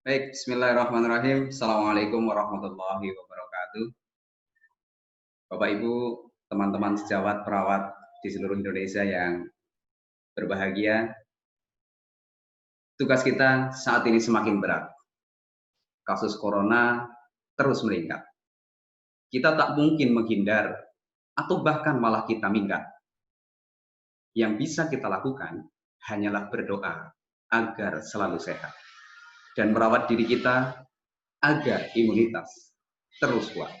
Baik, bismillahirrahmanirrahim. Assalamualaikum warahmatullahi wabarakatuh. Bapak Ibu, teman-teman sejawat perawat di seluruh Indonesia yang berbahagia, tugas kita saat ini semakin berat. Kasus corona terus meningkat. Kita tak mungkin menghindar atau bahkan malah kita minggat. Yang bisa kita lakukan hanyalah berdoa agar selalu sehat dan merawat diri kita agar imunitas terus kuat.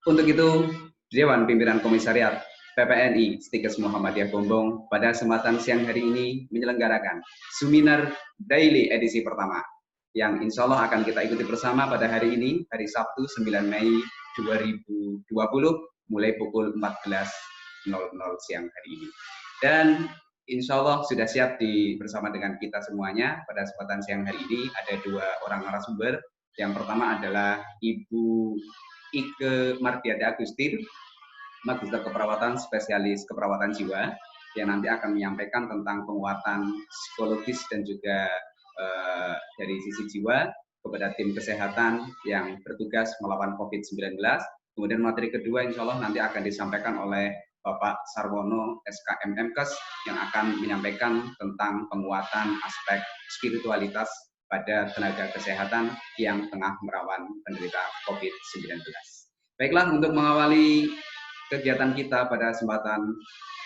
Untuk itu, Dewan Pimpinan Komisariat PPNI Stikes Muhammadiyah Gombong pada kesempatan siang hari ini menyelenggarakan seminar daily edisi pertama yang insya Allah akan kita ikuti bersama pada hari ini, hari Sabtu 9 Mei 2020 mulai pukul 14.00 siang hari ini. Dan insya Allah sudah siap bersama dengan kita semuanya pada kesempatan siang hari ini ada dua orang narasumber. Yang pertama adalah Ibu Ike Mardiati Agustin, Magister Keperawatan Spesialis Keperawatan Jiwa, yang nanti akan menyampaikan tentang penguatan psikologis dan juga dari sisi jiwa kepada tim kesehatan yang bertugas melawan COVID-19. Kemudian materi kedua insya Allah nanti akan disampaikan oleh Bapak Sarwono SKM MKes yang akan menyampaikan tentang penguatan aspek spiritualitas pada tenaga kesehatan yang tengah merawan penderita COVID-19. Baiklah, untuk mengawali kegiatan kita pada kesempatan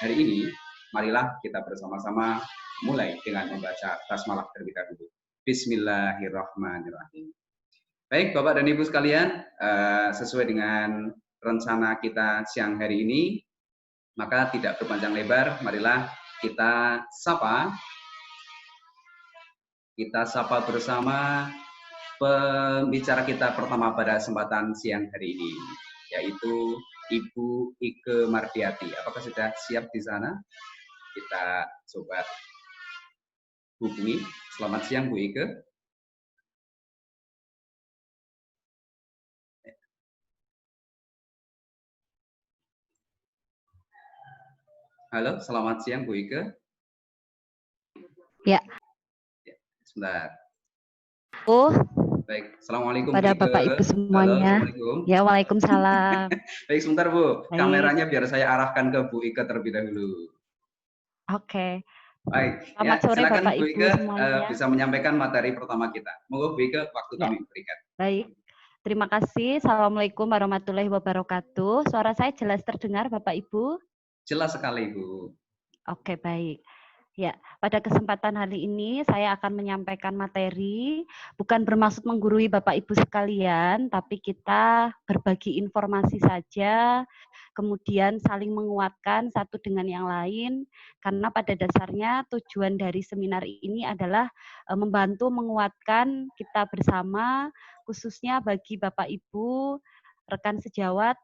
hari ini, marilah kita bersama-sama mulai dengan membaca basmalah terlebih dahulu. Bismillahirrahmanirrahim. Baik, Bapak dan Ibu sekalian, sesuai dengan rencana kita siang hari ini, maka tidak berpanjang lebar, marilah kita sapa bersama pembicara kita pertama pada kesempatan siang hari ini, yaitu Ibu Ike Mardiati. Apakah sudah siap di sana? Kita coba hubungi. Selamat siang, Bu Ike. Halo, selamat siang, Bu Ike. Ya. Sebentar. Oh. Baik, assalamualaikum pada Bu Ike. Bapak Ibu semuanya. Halo, assalamualaikum. Ya, waalaikumsalam. Baik, sebentar Bu. Baik. Kameranya biar saya arahkan ke Bu Ike terlebih dahulu. Oke. Baik, selamat sore silakan Bapak Bu Ibu Ike semuanya. bisa menyampaikan materi pertama kita. Monggo Bu Ike, waktu kami berikan. Baik. Terima kasih. Assalamualaikum warahmatullahi wabarakatuh. Suara saya jelas terdengar Bapak Ibu? Jelas sekali, Bu. Oke, baik. Ya, pada kesempatan hari ini saya akan menyampaikan materi, bukan bermaksud menggurui Bapak Ibu sekalian, tapi kita berbagi informasi saja, kemudian saling menguatkan satu dengan yang lain, karena pada dasarnya tujuan dari seminar ini adalah membantu menguatkan kita bersama, khususnya bagi Bapak Ibu, rekan sejawat,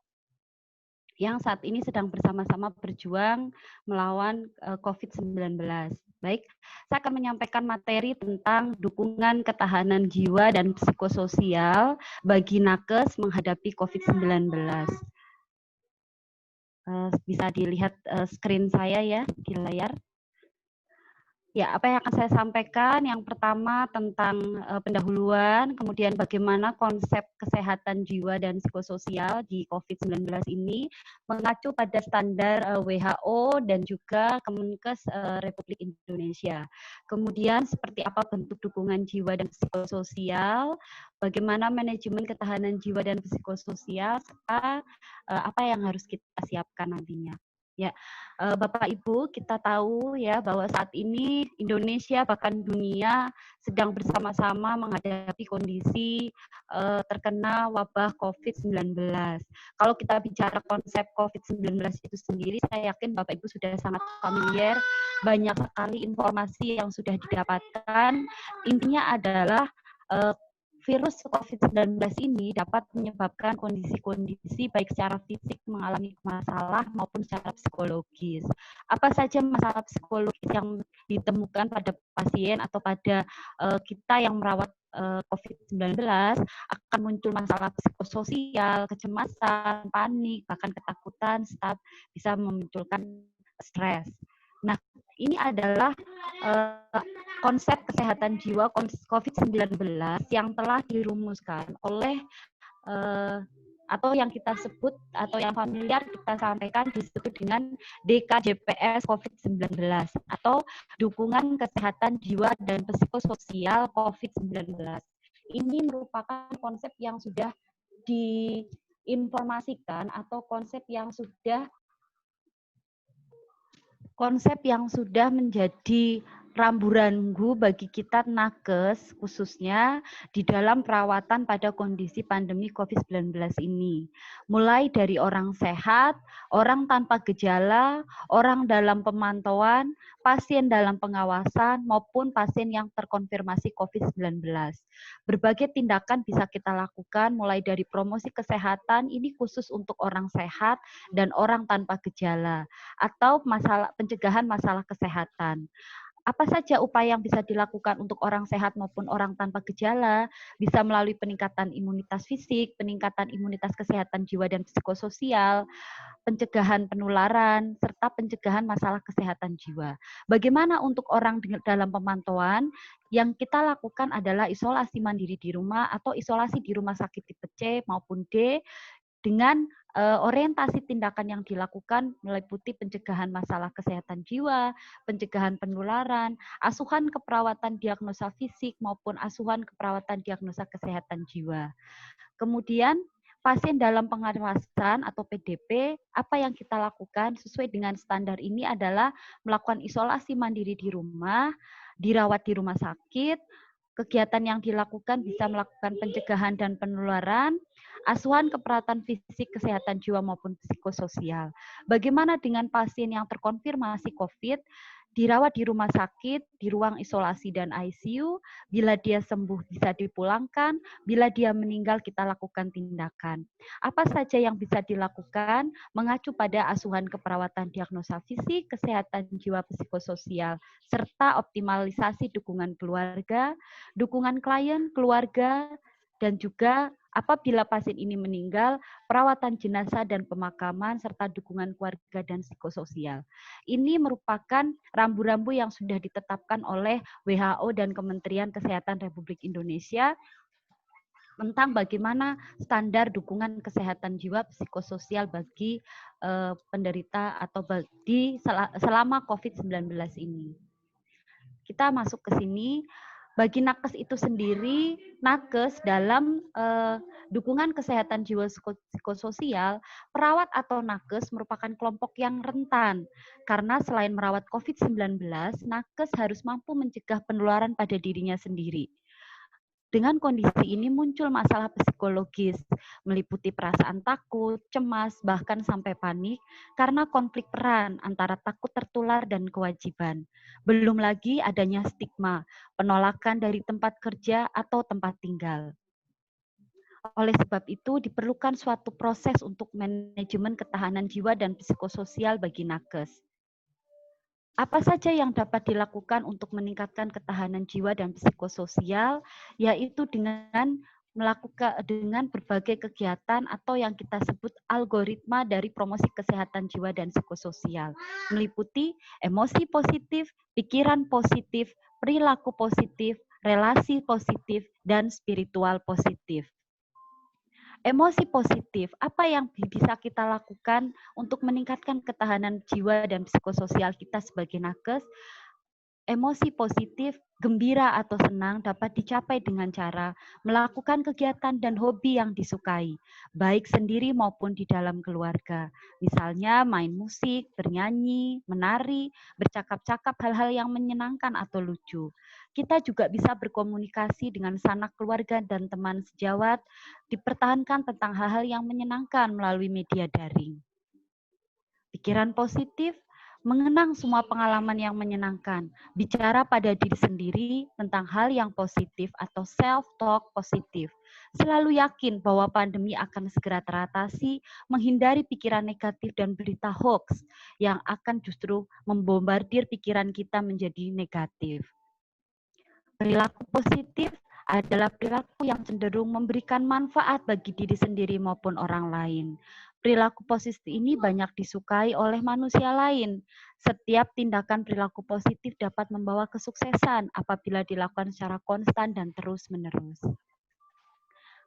yang saat ini sedang bersama-sama berjuang melawan COVID-19. Baik, saya akan menyampaikan materi tentang dukungan ketahanan jiwa dan psikososial bagi nakes menghadapi COVID-19. Bisa dilihat screen saya ya di layar. Ya, apa yang akan saya sampaikan? Yang pertama tentang pendahuluan, kemudian bagaimana konsep kesehatan jiwa dan psikososial di COVID-19 ini mengacu pada standar WHO dan juga Kemenkes Republik Indonesia. Kemudian seperti apa bentuk dukungan jiwa dan psikososial, bagaimana manajemen ketahanan jiwa dan psikososial, serta apa yang harus kita siapkan nantinya. Ya, Bapak Ibu, kita tahu ya bahwa saat ini Indonesia bahkan dunia sedang bersama-sama menghadapi kondisi terkena wabah COVID-19. Kalau kita bicara konsep COVID-19 itu sendiri, saya yakin Bapak Ibu sudah sangat familiar, banyak sekali informasi yang sudah didapatkan. Intinya adalah virus COVID-19 ini dapat menyebabkan kondisi-kondisi baik secara fisik mengalami masalah maupun secara psikologis. Apa saja masalah psikologis yang ditemukan pada pasien atau pada kita yang merawat COVID-19 akan muncul masalah psikososial, kecemasan, panik, bahkan ketakutan, bisa memunculkan stres. Nah, ini adalah konsep kesehatan jiwa COVID-19 yang telah dirumuskan oleh atau yang kita sebut atau yang familiar kita sampaikan disebut dengan DKJPS COVID-19 atau dukungan kesehatan jiwa dan psikososial COVID-19. Ini merupakan konsep yang sudah diinformasikan atau konsep yang sudah menjadi rambu-rambu bagi kita nakes khususnya di dalam perawatan pada kondisi pandemi COVID-19 ini. Mulai dari orang sehat, orang tanpa gejala, orang dalam pemantauan, pasien dalam pengawasan, maupun pasien yang terkonfirmasi COVID-19. Berbagai tindakan bisa kita lakukan mulai dari promosi kesehatan, ini khusus untuk orang sehat dan orang tanpa gejala, atau pencegahan masalah kesehatan. Apa saja upaya yang bisa dilakukan untuk orang sehat maupun orang tanpa gejala? Bisa melalui peningkatan imunitas fisik, peningkatan imunitas kesehatan jiwa dan psikososial, pencegahan penularan, serta pencegahan masalah kesehatan jiwa. Bagaimana untuk orang dalam pemantauan? Yang kita lakukan adalah isolasi mandiri di rumah atau isolasi di rumah sakit tipe C maupun D, dengan orientasi tindakan yang dilakukan meliputi pencegahan masalah kesehatan jiwa, pencegahan penularan, asuhan keperawatan diagnosa fisik maupun asuhan keperawatan diagnosa kesehatan jiwa. Kemudian pasien dalam pengawasan atau PDP, apa yang kita lakukan sesuai dengan standar ini adalah melakukan isolasi mandiri di rumah, dirawat di rumah sakit. Kegiatan yang dilakukan bisa melakukan pencegahan dan penularan, asuhan keperawatan fisik, kesehatan jiwa maupun psikososial. Bagaimana dengan pasien yang terkonfirmasi COVID, dirawat di rumah sakit, di ruang isolasi dan ICU, bila dia sembuh bisa dipulangkan, bila dia meninggal kita lakukan tindakan. Apa saja yang bisa dilakukan? Mengacu pada asuhan keperawatan diagnosa fisik, kesehatan jiwa psikososial, serta optimalisasi dukungan keluarga, dukungan klien, keluarga, dan juga apabila pasien ini meninggal, perawatan jenazah dan pemakaman, serta dukungan keluarga dan psikososial. Ini merupakan rambu-rambu yang sudah ditetapkan oleh WHO dan Kementerian Kesehatan Republik Indonesia tentang bagaimana standar dukungan kesehatan jiwa psikososial bagi penderita atau selama COVID-19 ini. Kita masuk ke sini. Bagi nakes itu sendiri, nakes dalam dukungan kesehatan jiwa psikososial, perawat atau nakes merupakan kelompok yang rentan. Karena selain merawat COVID-19, nakes harus mampu mencegah penularan pada dirinya sendiri. Dengan kondisi ini muncul masalah psikologis, meliputi perasaan takut, cemas, bahkan sampai panik karena konflik peran antara takut tertular dan kewajiban. Belum lagi adanya stigma, penolakan dari tempat kerja atau tempat tinggal. Oleh sebab itu, diperlukan suatu proses untuk manajemen ketahanan jiwa dan psikososial bagi nakes. Apa saja yang dapat dilakukan untuk meningkatkan ketahanan jiwa dan psikososial, yaitu dengan berbagai kegiatan atau yang kita sebut algoritma dari promosi kesehatan jiwa dan psikososial, meliputi emosi positif, pikiran positif, perilaku positif, relasi positif, dan spiritual positif. Emosi positif, apa yang bisa kita lakukan untuk meningkatkan ketahanan jiwa dan psikososial kita sebagai nakes? Emosi positif, gembira atau senang dapat dicapai dengan cara melakukan kegiatan dan hobi yang disukai, baik sendiri maupun di dalam keluarga. Misalnya main musik, bernyanyi, menari, bercakap-cakap hal-hal yang menyenangkan atau lucu. Kita juga bisa berkomunikasi dengan sanak keluarga dan teman sejawat, dipertahankan tentang hal-hal yang menyenangkan melalui media daring. Pikiran positif, mengenang semua pengalaman yang menyenangkan, bicara pada diri sendiri tentang hal yang positif atau self-talk positif. Selalu yakin bahwa pandemi akan segera teratasi, menghindari pikiran negatif dan berita hoax yang akan justru membombardir pikiran kita menjadi negatif. Perilaku positif, adalah perilaku yang cenderung memberikan manfaat bagi diri sendiri maupun orang lain. Perilaku positif ini banyak disukai oleh manusia lain. Setiap tindakan perilaku positif dapat membawa kesuksesan apabila dilakukan secara konstan dan terus-menerus.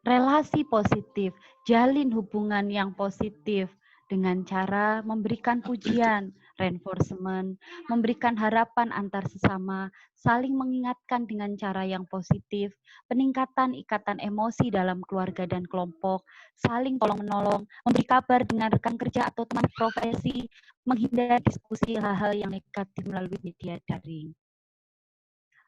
Relasi positif, jalin hubungan yang positif dengan cara memberikan pujian, reinforcement, memberikan harapan antar sesama, saling mengingatkan dengan cara yang positif, peningkatan ikatan emosi dalam keluarga dan kelompok, saling tolong-menolong, memberi kabar dengan rekan kerja atau teman profesi, menghindari diskusi hal-hal yang negatif melalui media daring.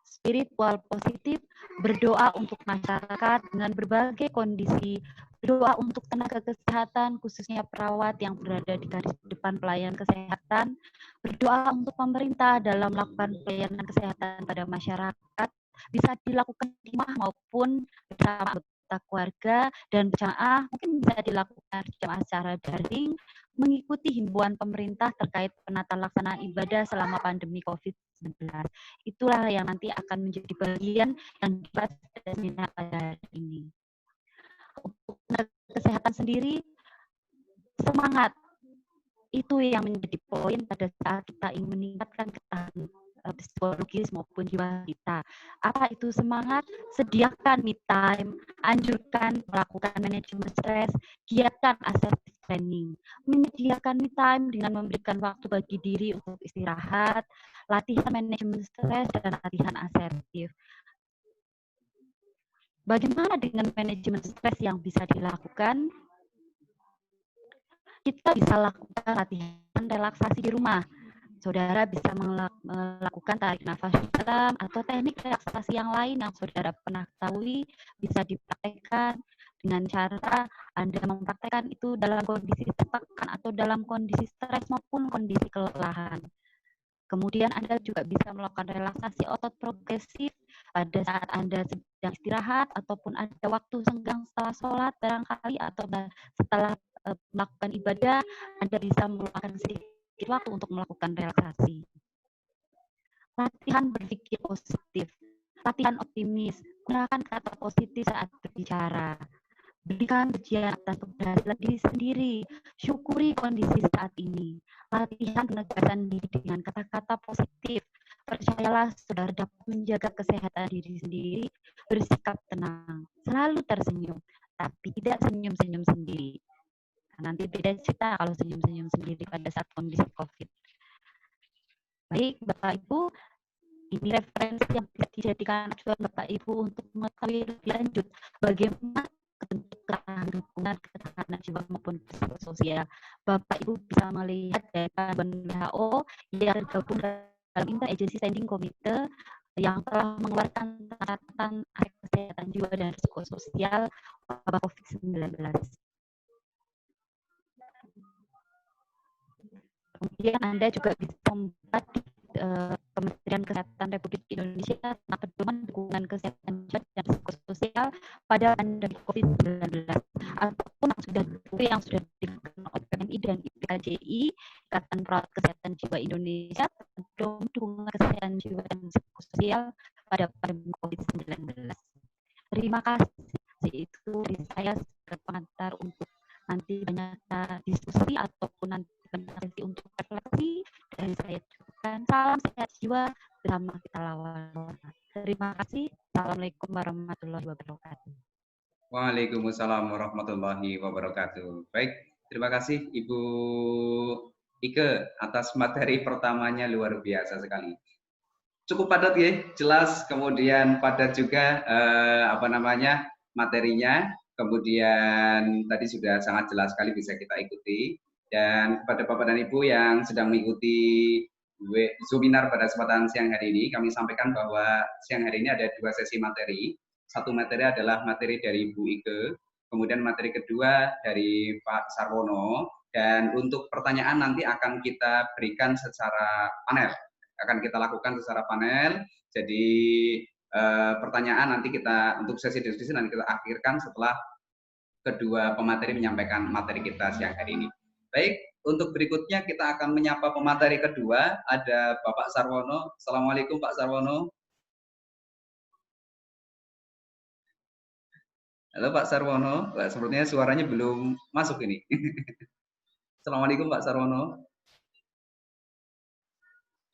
Spiritual positif, berdoa untuk masyarakat dengan berbagai kondisi, berdoa untuk tenaga kesehatan, khususnya perawat yang berada di garis depan pelayanan kesehatan, berdoa untuk pemerintah dalam melakukan pelayanan kesehatan pada masyarakat, bisa dilakukan di rumah maupun bersama anggota keluarga dan berjamaah, mungkin bisa dilakukan berjamaah secara daring, mengikuti himbauan pemerintah terkait penata laksanaan ibadah selama pandemi COVID-19. Itulah yang nanti akan menjadi bagian yang dibahas pada seminar pada hari ini. Untuk kesehatan sendiri, semangat itu yang menjadi poin pada saat kita ingin meningkatkan ketahanan psikologis maupun jiwa kita. Apa itu semangat? Sediakan me time, anjurkan melakukan manajemen stres, giatkan assertive planning. Menyediakan me time dengan memberikan waktu bagi diri untuk istirahat, latihan manajemen stres, dan latihan asertif. Bagaimana dengan manajemen stres yang bisa dilakukan? Kita bisa lakukan latihan relaksasi di rumah. Saudara bisa melakukan tarik nafas dalam atau teknik relaksasi yang lain yang saudara pernah ketahui, bisa dipraktekkan dengan cara Anda mempraktekkan itu dalam kondisi tertekan atau dalam kondisi stres maupun kondisi kelelahan. Kemudian Anda juga bisa melakukan relaksasi otot progresif pada saat Anda sedang istirahat ataupun ada waktu senggang setelah sholat barangkali atau setelah melakukan ibadah, Anda bisa meluangkan sedikit waktu untuk melakukan relaksasi. Latihan berpikir positif, latihan optimis, gunakan kata positif saat berbicara. Berikan pujian atas keberhasilan diri sendiri, syukuri kondisi saat ini. Latihan penegasan diri dengan kata-kata positif. Percayalah saudara dapat menjaga kesehatan diri sendiri, bersikap tenang, selalu tersenyum, tapi tidak senyum-senyum sendiri. Nanti beda cerita kalau senyum-senyum sendiri pada saat kondisi COVID. Baik, Bapak Ibu, ini referensi yang bisa dijadikan acuan Bapak Ibu untuk mengetahui lebih lanjut bagaimana ketentuan dukungan ketahanan jiwa maupun psikososial. Bapak Ibu bisa melihat dari panduan WHO yang tergabung dalam Interagency Standing Committee yang telah mengeluarkan catatan kesehatan jiwa dan psikososial wabah COVID-19. Kemudian Anda juga bisa membuat Kementerian Kesehatan Republik Indonesia tentang pedoman dukungan kesehatan jiwa dan psikososial pada pandemi COVID-19 ataupun yang sudah diberikan oleh PMI dan IPKJI, Ikatan Perawat Kesehatan Jiwa Indonesia, pedoman dukungan kesehatan jiwa dan psikososial pada pandemi COVID-19. Terima kasih. Itu dari saya sebagai pengantar untuk nanti banyak diskusi ataupun nanti peneliti untuk refleksi dari saya cukupkan. Salam sehat jiwa bersama kita lawan. Terima kasih. Assalamualaikum warahmatullahi wabarakatuh. Waalaikumsalam warahmatullahi wabarakatuh. Baik, terima kasih Ibu Ike atas materi pertamanya, luar biasa sekali. Cukup padat ya, jelas, kemudian padat juga materinya, kemudian tadi sudah sangat jelas sekali bisa kita ikuti. Dan kepada Bapak dan Ibu yang sedang mengikuti webinar pada kesempatan siang hari ini, kami sampaikan bahwa siang hari ini ada 2 sesi materi. Satu materi adalah materi dari Bu Ike, kemudian materi kedua dari Pak Sarwono, dan untuk pertanyaan nanti akan kita berikan secara panel. Akan kita lakukan secara panel, jadi pertanyaan nanti kita untuk sesi diskusi nanti kita akhirkan setelah kedua pemateri menyampaikan materi kita siang hari ini. Baik, untuk berikutnya kita akan menyapa pemateri kedua, ada Bapak Sarwono. Assalamualaikum Pak Sarwono. Halo Pak Sarwono, Pak, sepertinya suaranya belum masuk ini. Assalamualaikum Pak Sarwono.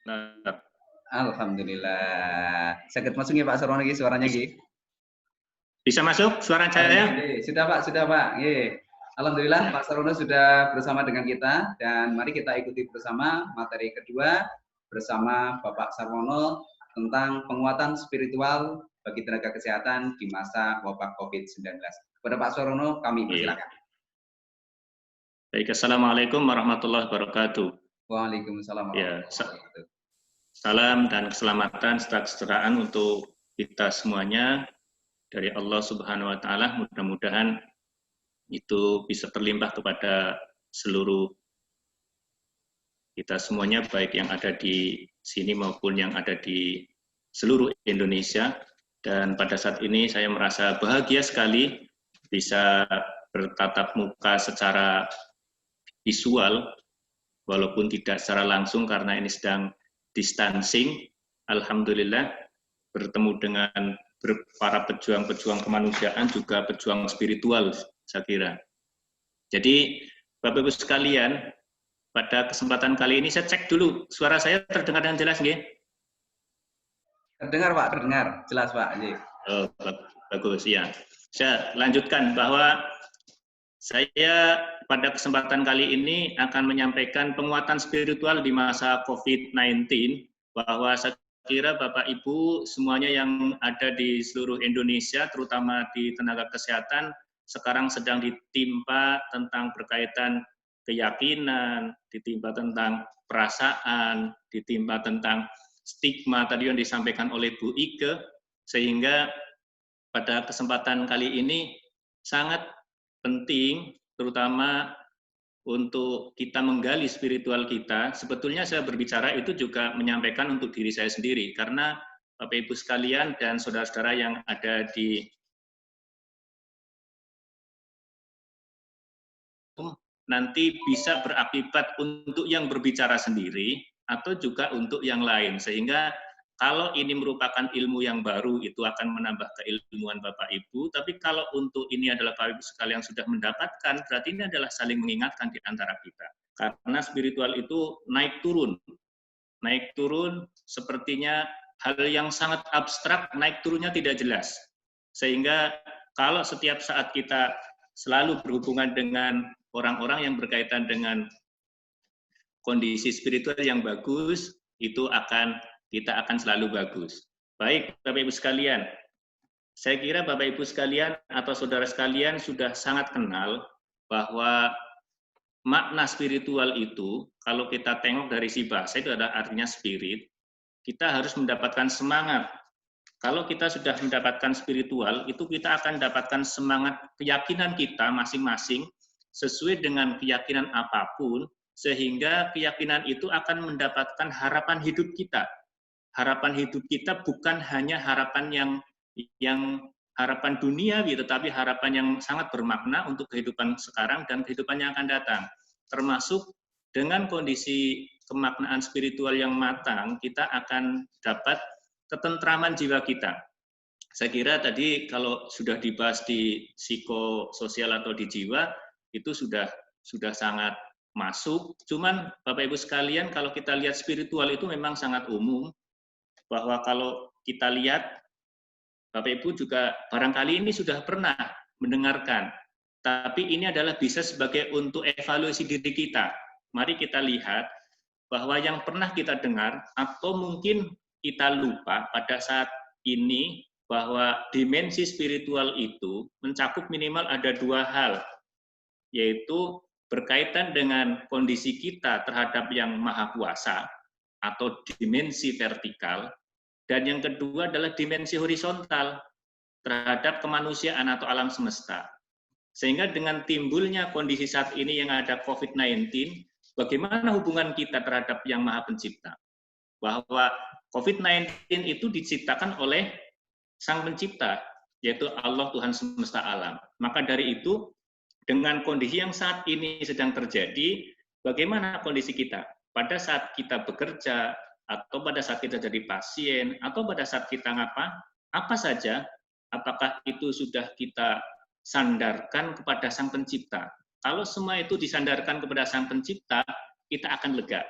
Nah, Alhamdulillah. Sakit masuk ya Pak Sarwono suaranya Gi. bisa masuk suara Oh, saya? sudah Pak, sudah Pak. Alhamdulillah Pak Sarwono sudah bersama dengan kita dan mari kita ikuti bersama materi kedua bersama Bapak Sarwono tentang penguatan spiritual bagi tenaga kesehatan di masa wabah COVID-19. Kepada Pak Sarwono kami persilakan. Baik, Assalamualaikum warahmatullahi wabarakatuh. Waalaikumsalam warahmatullahi wabarakatuh. Salam dan keselamatan serta kesejahteraan untuk kita semuanya dari Allah Subhanahu wa taala. Mudah-mudahan itu bisa terlimpah kepada seluruh kita semuanya, baik yang ada di sini maupun yang ada di seluruh Indonesia. Dan pada saat ini saya merasa bahagia sekali bisa bertatap muka secara visual, walaupun tidak secara langsung karena ini sedang distancing. Alhamdulillah bertemu dengan para pejuang-pejuang kemanusiaan, juga pejuang spiritual, saya kira. Jadi, Bapak-Ibu sekalian, pada kesempatan kali ini saya cek dulu, suara saya terdengar dengan jelas, nggih? Terdengar Pak, terdengar. Jelas Pak. Oh, bagus, ya. Saya lanjutkan bahwa saya pada kesempatan kali ini akan menyampaikan penguatan spiritual di masa COVID-19, bahwa saya kira Bapak Ibu semuanya yang ada di seluruh Indonesia, terutama di tenaga kesehatan, sekarang sedang ditimpa tentang berkaitan keyakinan, ditimpa tentang perasaan, ditimpa tentang stigma tadi yang disampaikan oleh Bu Ike, sehingga pada kesempatan kali ini sangat penting, terutama untuk kita menggali spiritual kita. Sebetulnya saya berbicara itu juga menyampaikan untuk diri saya sendiri, karena Bapak Ibu sekalian dan saudara-saudara yang ada di nanti bisa berakibat untuk yang berbicara sendiri atau juga untuk yang lain, sehingga kalau ini merupakan ilmu yang baru, itu akan menambah keilmuan Bapak Ibu. Tapi kalau untuk ini adalah Bapak Ibu sekalian yang sudah mendapatkan, berarti ini adalah saling mengingatkan di antara kita. Karena spiritual itu naik turun. Naik turun sepertinya hal yang sangat abstrak, naik turunnya tidak jelas. Sehingga kalau setiap saat kita selalu berhubungan dengan orang-orang yang berkaitan dengan kondisi spiritual yang bagus, itu kita akan selalu bagus. Baik, Bapak Ibu sekalian, saya kira Bapak Ibu sekalian atau saudara sekalian sudah sangat kenal bahwa makna spiritual itu, kalau kita tengok dari si bahasa itu adalah artinya spirit, kita harus mendapatkan semangat. Kalau kita sudah mendapatkan spiritual, itu kita akan mendapatkan semangat keyakinan kita masing-masing sesuai dengan keyakinan apapun, sehingga keyakinan itu akan mendapatkan harapan hidup kita. Harapan hidup kita bukan hanya harapan yang harapan duniawi, tetapi harapan yang sangat bermakna untuk kehidupan sekarang dan kehidupan yang akan datang. Termasuk dengan kondisi kemaknaan spiritual yang matang, kita akan dapat ketentraman jiwa kita. Saya kira tadi kalau sudah dibahas di psikososial atau di jiwa, itu sudah sangat masuk. Cuman Bapak Ibu sekalian, kalau kita lihat spiritual itu memang sangat umum, bahwa kalau kita lihat, Bapak Ibu juga barangkali ini sudah pernah mendengarkan, tapi ini adalah bisa sebagai untuk evaluasi diri kita. Mari kita lihat bahwa yang pernah kita dengar atau mungkin kita lupa pada saat ini, bahwa dimensi spiritual itu mencakup minimal ada dua hal, yaitu berkaitan dengan kondisi kita terhadap yang Maha Kuasa atau dimensi vertikal, dan yang kedua adalah dimensi horizontal terhadap kemanusiaan atau alam semesta. Sehingga dengan timbulnya kondisi saat ini yang ada COVID-19, bagaimana hubungan kita terhadap Yang Maha Pencipta? Bahwa COVID-19 itu diciptakan oleh Sang Pencipta, yaitu Allah Tuhan semesta alam. Maka dari itu, dengan kondisi yang saat ini sedang terjadi, bagaimana kondisi kita? Pada saat kita bekerja, atau pada saat kita jadi pasien, atau pada saat kita apa saja, apakah itu sudah kita sandarkan kepada Sang Pencipta. Kalau semua itu disandarkan kepada Sang Pencipta, kita akan lega.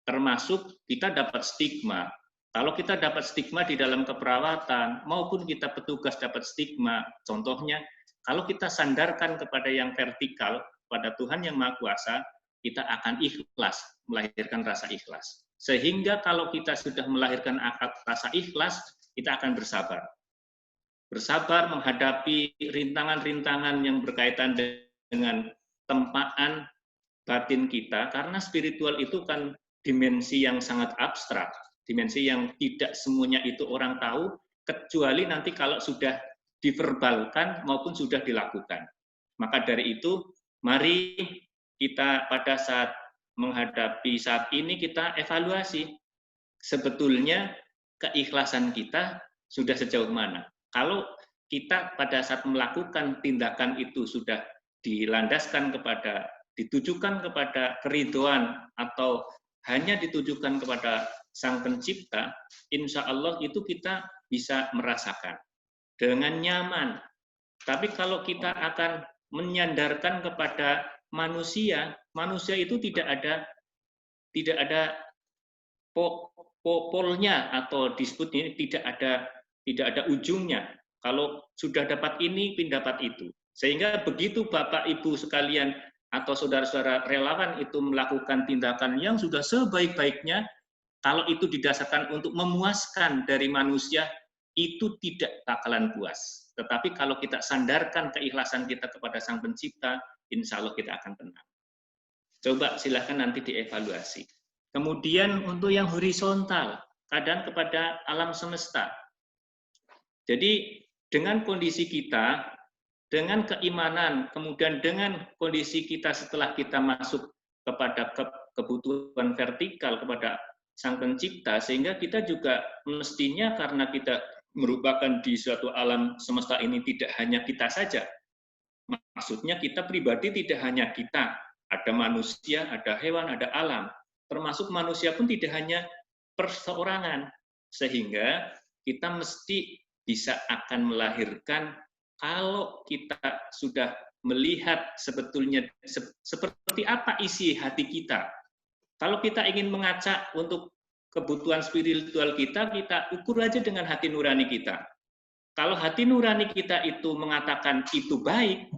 Termasuk kita dapat stigma. Kalau kita dapat stigma di dalam keperawatan, maupun kita petugas dapat stigma, contohnya, kalau kita sandarkan kepada yang vertikal, pada Tuhan yang Maha Kuasa, kita akan ikhlas, melahirkan rasa ikhlas. Sehingga kalau kita sudah melahirkan rasa ikhlas, kita akan bersabar. Bersabar menghadapi rintangan-rintangan yang berkaitan dengan tempaan batin kita, karena spiritual itu kan dimensi yang sangat abstrak, dimensi yang tidak semuanya itu orang tahu, kecuali nanti kalau sudah diverbalkan maupun sudah dilakukan. Maka dari itu, mari kita pada saat menghadapi saat ini kita evaluasi sebetulnya keikhlasan kita sudah sejauh mana. Kalau kita pada saat melakukan tindakan itu sudah dilandaskan kepada, ditujukan kepada keridhaan atau hanya ditujukan kepada Sang Pencipta, insya Allah itu kita bisa merasakan dengan nyaman. Tapi kalau kita akan menyandarkan kepada manusia, manusia itu tidak ada polnya atau disput ini, tidak ada ujungnya. Kalau sudah dapat ini, dapat itu. Sehingga begitu Bapak Ibu sekalian atau saudara-saudara relawan itu melakukan tindakan yang sudah sebaik-baiknya, kalau itu didasarkan untuk memuaskan dari manusia, itu tidak bakalan puas. Tetapi kalau kita sandarkan keikhlasan kita kepada Sang Pencipta, insya Allah kita akan tenang. Coba silahkan nanti dievaluasi. Kemudian untuk yang horizontal, keadaan kepada alam semesta. Jadi dengan kondisi kita, dengan keimanan, kemudian dengan kondisi kita setelah kita masuk kepada kebutuhan vertikal kepada Sang Pencipta, sehingga kita juga mestinya karena kita merupakan di suatu alam semesta ini tidak hanya kita saja. Maksudnya kita pribadi tidak hanya kita, ada manusia, ada hewan, ada alam. Termasuk manusia pun tidak hanya perseorangan. Sehingga kita mesti bisa akan melahirkan kalau kita sudah melihat sebetulnya seperti apa isi hati kita. Kalau kita ingin mengacak untuk kebutuhan spiritual kita, kita ukur aja dengan hati nurani kita. Kalau hati nurani kita itu mengatakan itu baik,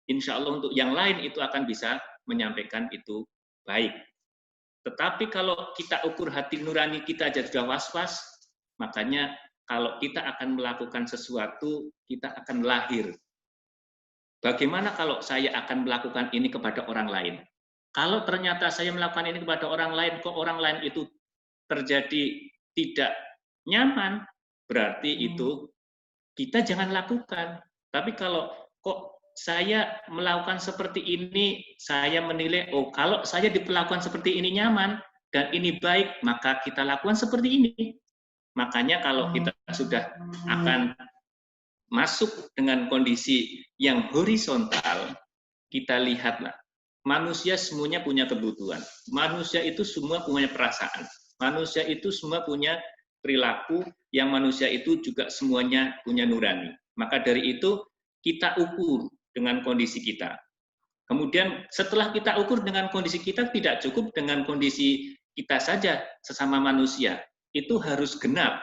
insya Allah untuk yang lain itu akan bisa menyampaikan itu baik. Tetapi kalau kita ukur hati nurani kita aja sudah was-was, makanya kalau kita akan melakukan sesuatu, kita akan lahir. Bagaimana kalau saya akan melakukan ini kepada orang lain? Kalau ternyata saya melakukan ini kepada orang lain, kok orang lain itu terjadi tidak nyaman, berarti itu kita jangan lakukan. Tapi kalau kok saya melakukan seperti ini, saya menilai, oh kalau saya diperlakukan seperti ini nyaman, dan ini baik, maka kita lakukan seperti ini. Makanya kalau kita sudah akan masuk dengan kondisi yang horizontal, kita lihatlah, manusia semuanya punya kebutuhan. Manusia itu semua punya perasaan. Manusia itu semua punya perilaku, yang manusia itu juga semuanya punya nurani. Maka dari itu, kita ukur dengan kondisi kita. Kemudian setelah kita ukur dengan kondisi kita, tidak cukup dengan kondisi kita saja sesama manusia. Itu harus genap.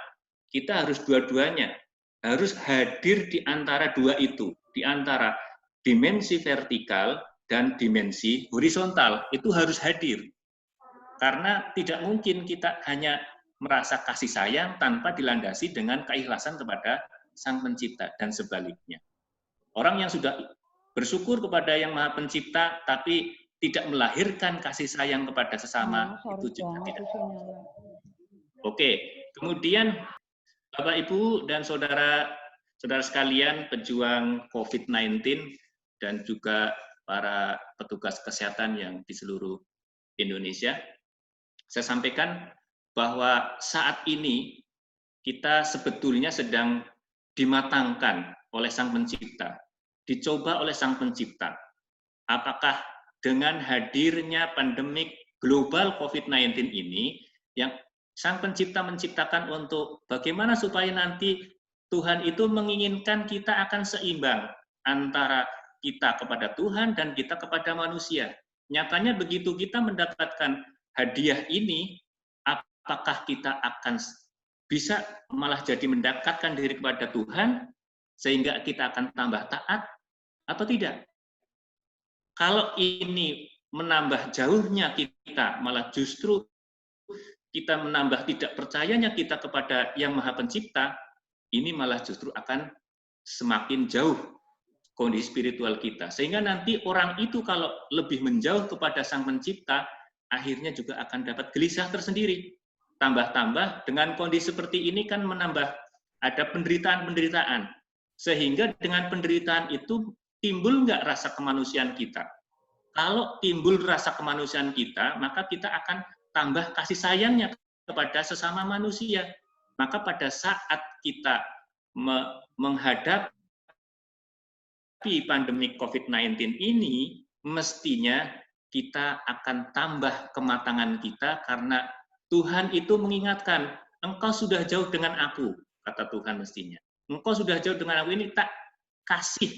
Kita harus dua-duanya. Harus hadir di antara dua itu. Di antara dimensi vertikal dan dimensi horizontal. Itu harus hadir. Karena tidak mungkin kita hanya merasa kasih sayang tanpa dilandasi dengan keikhlasan kepada Sang Pencipta dan sebaliknya. Orang yang sudah bersyukur kepada Yang Maha Pencipta tapi tidak melahirkan kasih sayang kepada sesama, itu juga tidak. Oke, kemudian Bapak Ibu dan saudara sekalian pejuang COVID-19 dan juga para petugas kesehatan yang di seluruh Indonesia, saya sampaikan bahwa saat ini kita sebetulnya sedang dimatangkan oleh Sang Pencipta, dicoba oleh Sang Pencipta. Apakah dengan hadirnya pandemik global COVID-19 ini yang Sang Pencipta menciptakan untuk bagaimana supaya nanti Tuhan itu menginginkan kita akan seimbang antara kita kepada Tuhan dan kita kepada manusia. Nyatanya begitu kita mendapatkan hadiah ini, apakah kita akan bisa malah jadi mendekatkan diri kepada Tuhan, sehingga kita akan tambah taat, atau tidak? Kalau ini menambah jauhnya kita, malah justru kita menambah tidak percayanya kita kepada Yang Maha Pencipta, ini malah justru akan semakin jauh kondisi spiritual kita. Sehingga nanti orang itu kalau lebih menjauh kepada Sang Pencipta, akhirnya juga akan dapat gelisah tersendiri. Tambah-tambah dengan kondisi seperti ini kan menambah ada penderitaan-penderitaan. Sehingga dengan penderitaan itu timbul nggak rasa kemanusiaan kita? Kalau timbul rasa kemanusiaan kita, maka kita akan tambah kasih sayangnya kepada sesama manusia. Maka pada saat kita menghadapi pandemi COVID-19 ini, mestinya kita akan tambah kematangan kita karena Tuhan itu mengingatkan, engkau sudah jauh dengan aku, kata Tuhan mestinya. Engkau sudah jauh dengan aku, ini tak kasih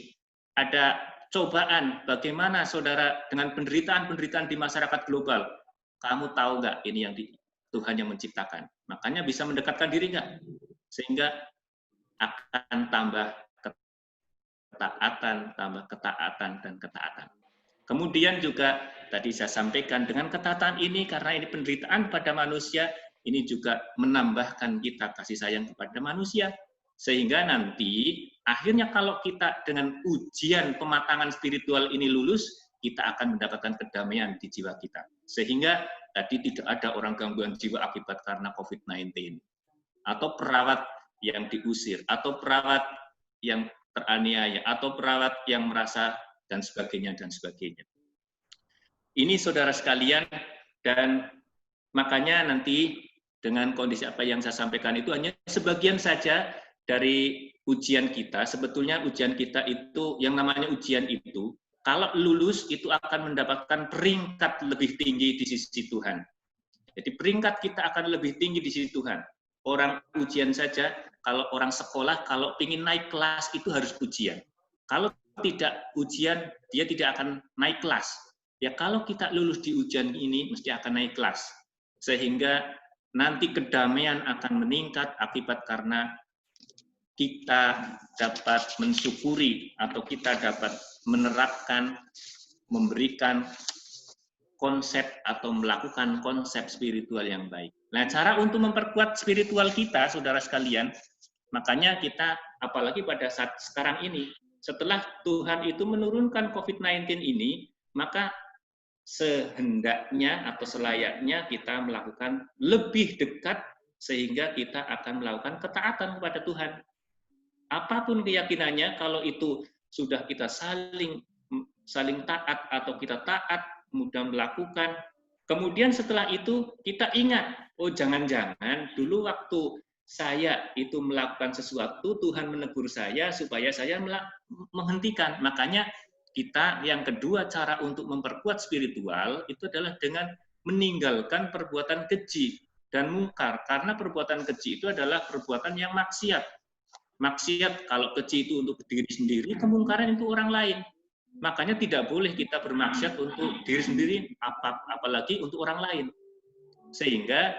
ada cobaan bagaimana saudara dengan penderitaan-penderitaan di masyarakat global. Kamu tahu nggak ini yang Tuhan yang menciptakan? Makanya bisa mendekatkan diri nggak? Sehingga akan tambah ketaatan, tambah ketaatan, dan ketaatan. Kemudian juga tadi saya sampaikan dengan ketaatan ini, karena ini penderitaan pada manusia, ini juga menambahkan kita kasih sayang kepada manusia. Sehingga nanti akhirnya kalau kita dengan ujian pematangan spiritual ini lulus, kita akan mendapatkan kedamaian di jiwa kita. Sehingga tadi tidak ada orang gangguan jiwa akibat karena COVID-19. Atau perawat yang diusir, atau perawat yang teraniaya, atau perawat yang merasa, dan sebagainya, dan sebagainya. Ini saudara sekalian, dan makanya nanti dengan kondisi apa yang saya sampaikan itu hanya sebagian saja dari ujian kita. Sebetulnya ujian kita itu, yang namanya ujian itu, kalau lulus itu akan mendapatkan peringkat lebih tinggi di sisi Tuhan. Jadi peringkat kita akan lebih tinggi di sisi Tuhan. Orang ujian saja, kalau orang sekolah, kalau ingin naik kelas itu harus ujian. Kalau tidak ujian, dia tidak akan naik kelas. Ya kalau kita lulus di ujian ini, mesti akan naik kelas. Sehingga nanti kedamaian akan meningkat akibat karena kita dapat mensyukuri atau kita dapat menerapkan, memberikan konsep atau melakukan konsep spiritual yang baik. Nah, cara untuk memperkuat spiritual kita, saudara sekalian, makanya kita, apalagi pada saat sekarang ini, setelah Tuhan itu menurunkan COVID-19 ini, maka sehendaknya atau selayaknya kita melakukan lebih dekat sehingga kita akan melakukan ketaatan kepada Tuhan. Apapun keyakinannya, kalau itu sudah kita saling taat atau kita taat, mudah melakukan. Kemudian setelah itu kita ingat, oh jangan-jangan dulu waktu saya itu melakukan sesuatu, Tuhan menegur saya supaya saya menghentikan. Makanya kita yang kedua cara untuk memperkuat spiritual itu adalah dengan meninggalkan perbuatan keji dan mungkar. Karena perbuatan keji itu adalah perbuatan yang maksiat. Maksiat kalau keji itu untuk diri sendiri, kemungkaran itu orang lain. Makanya tidak boleh kita bermaksiat untuk diri sendiri, apalagi untuk orang lain. Sehingga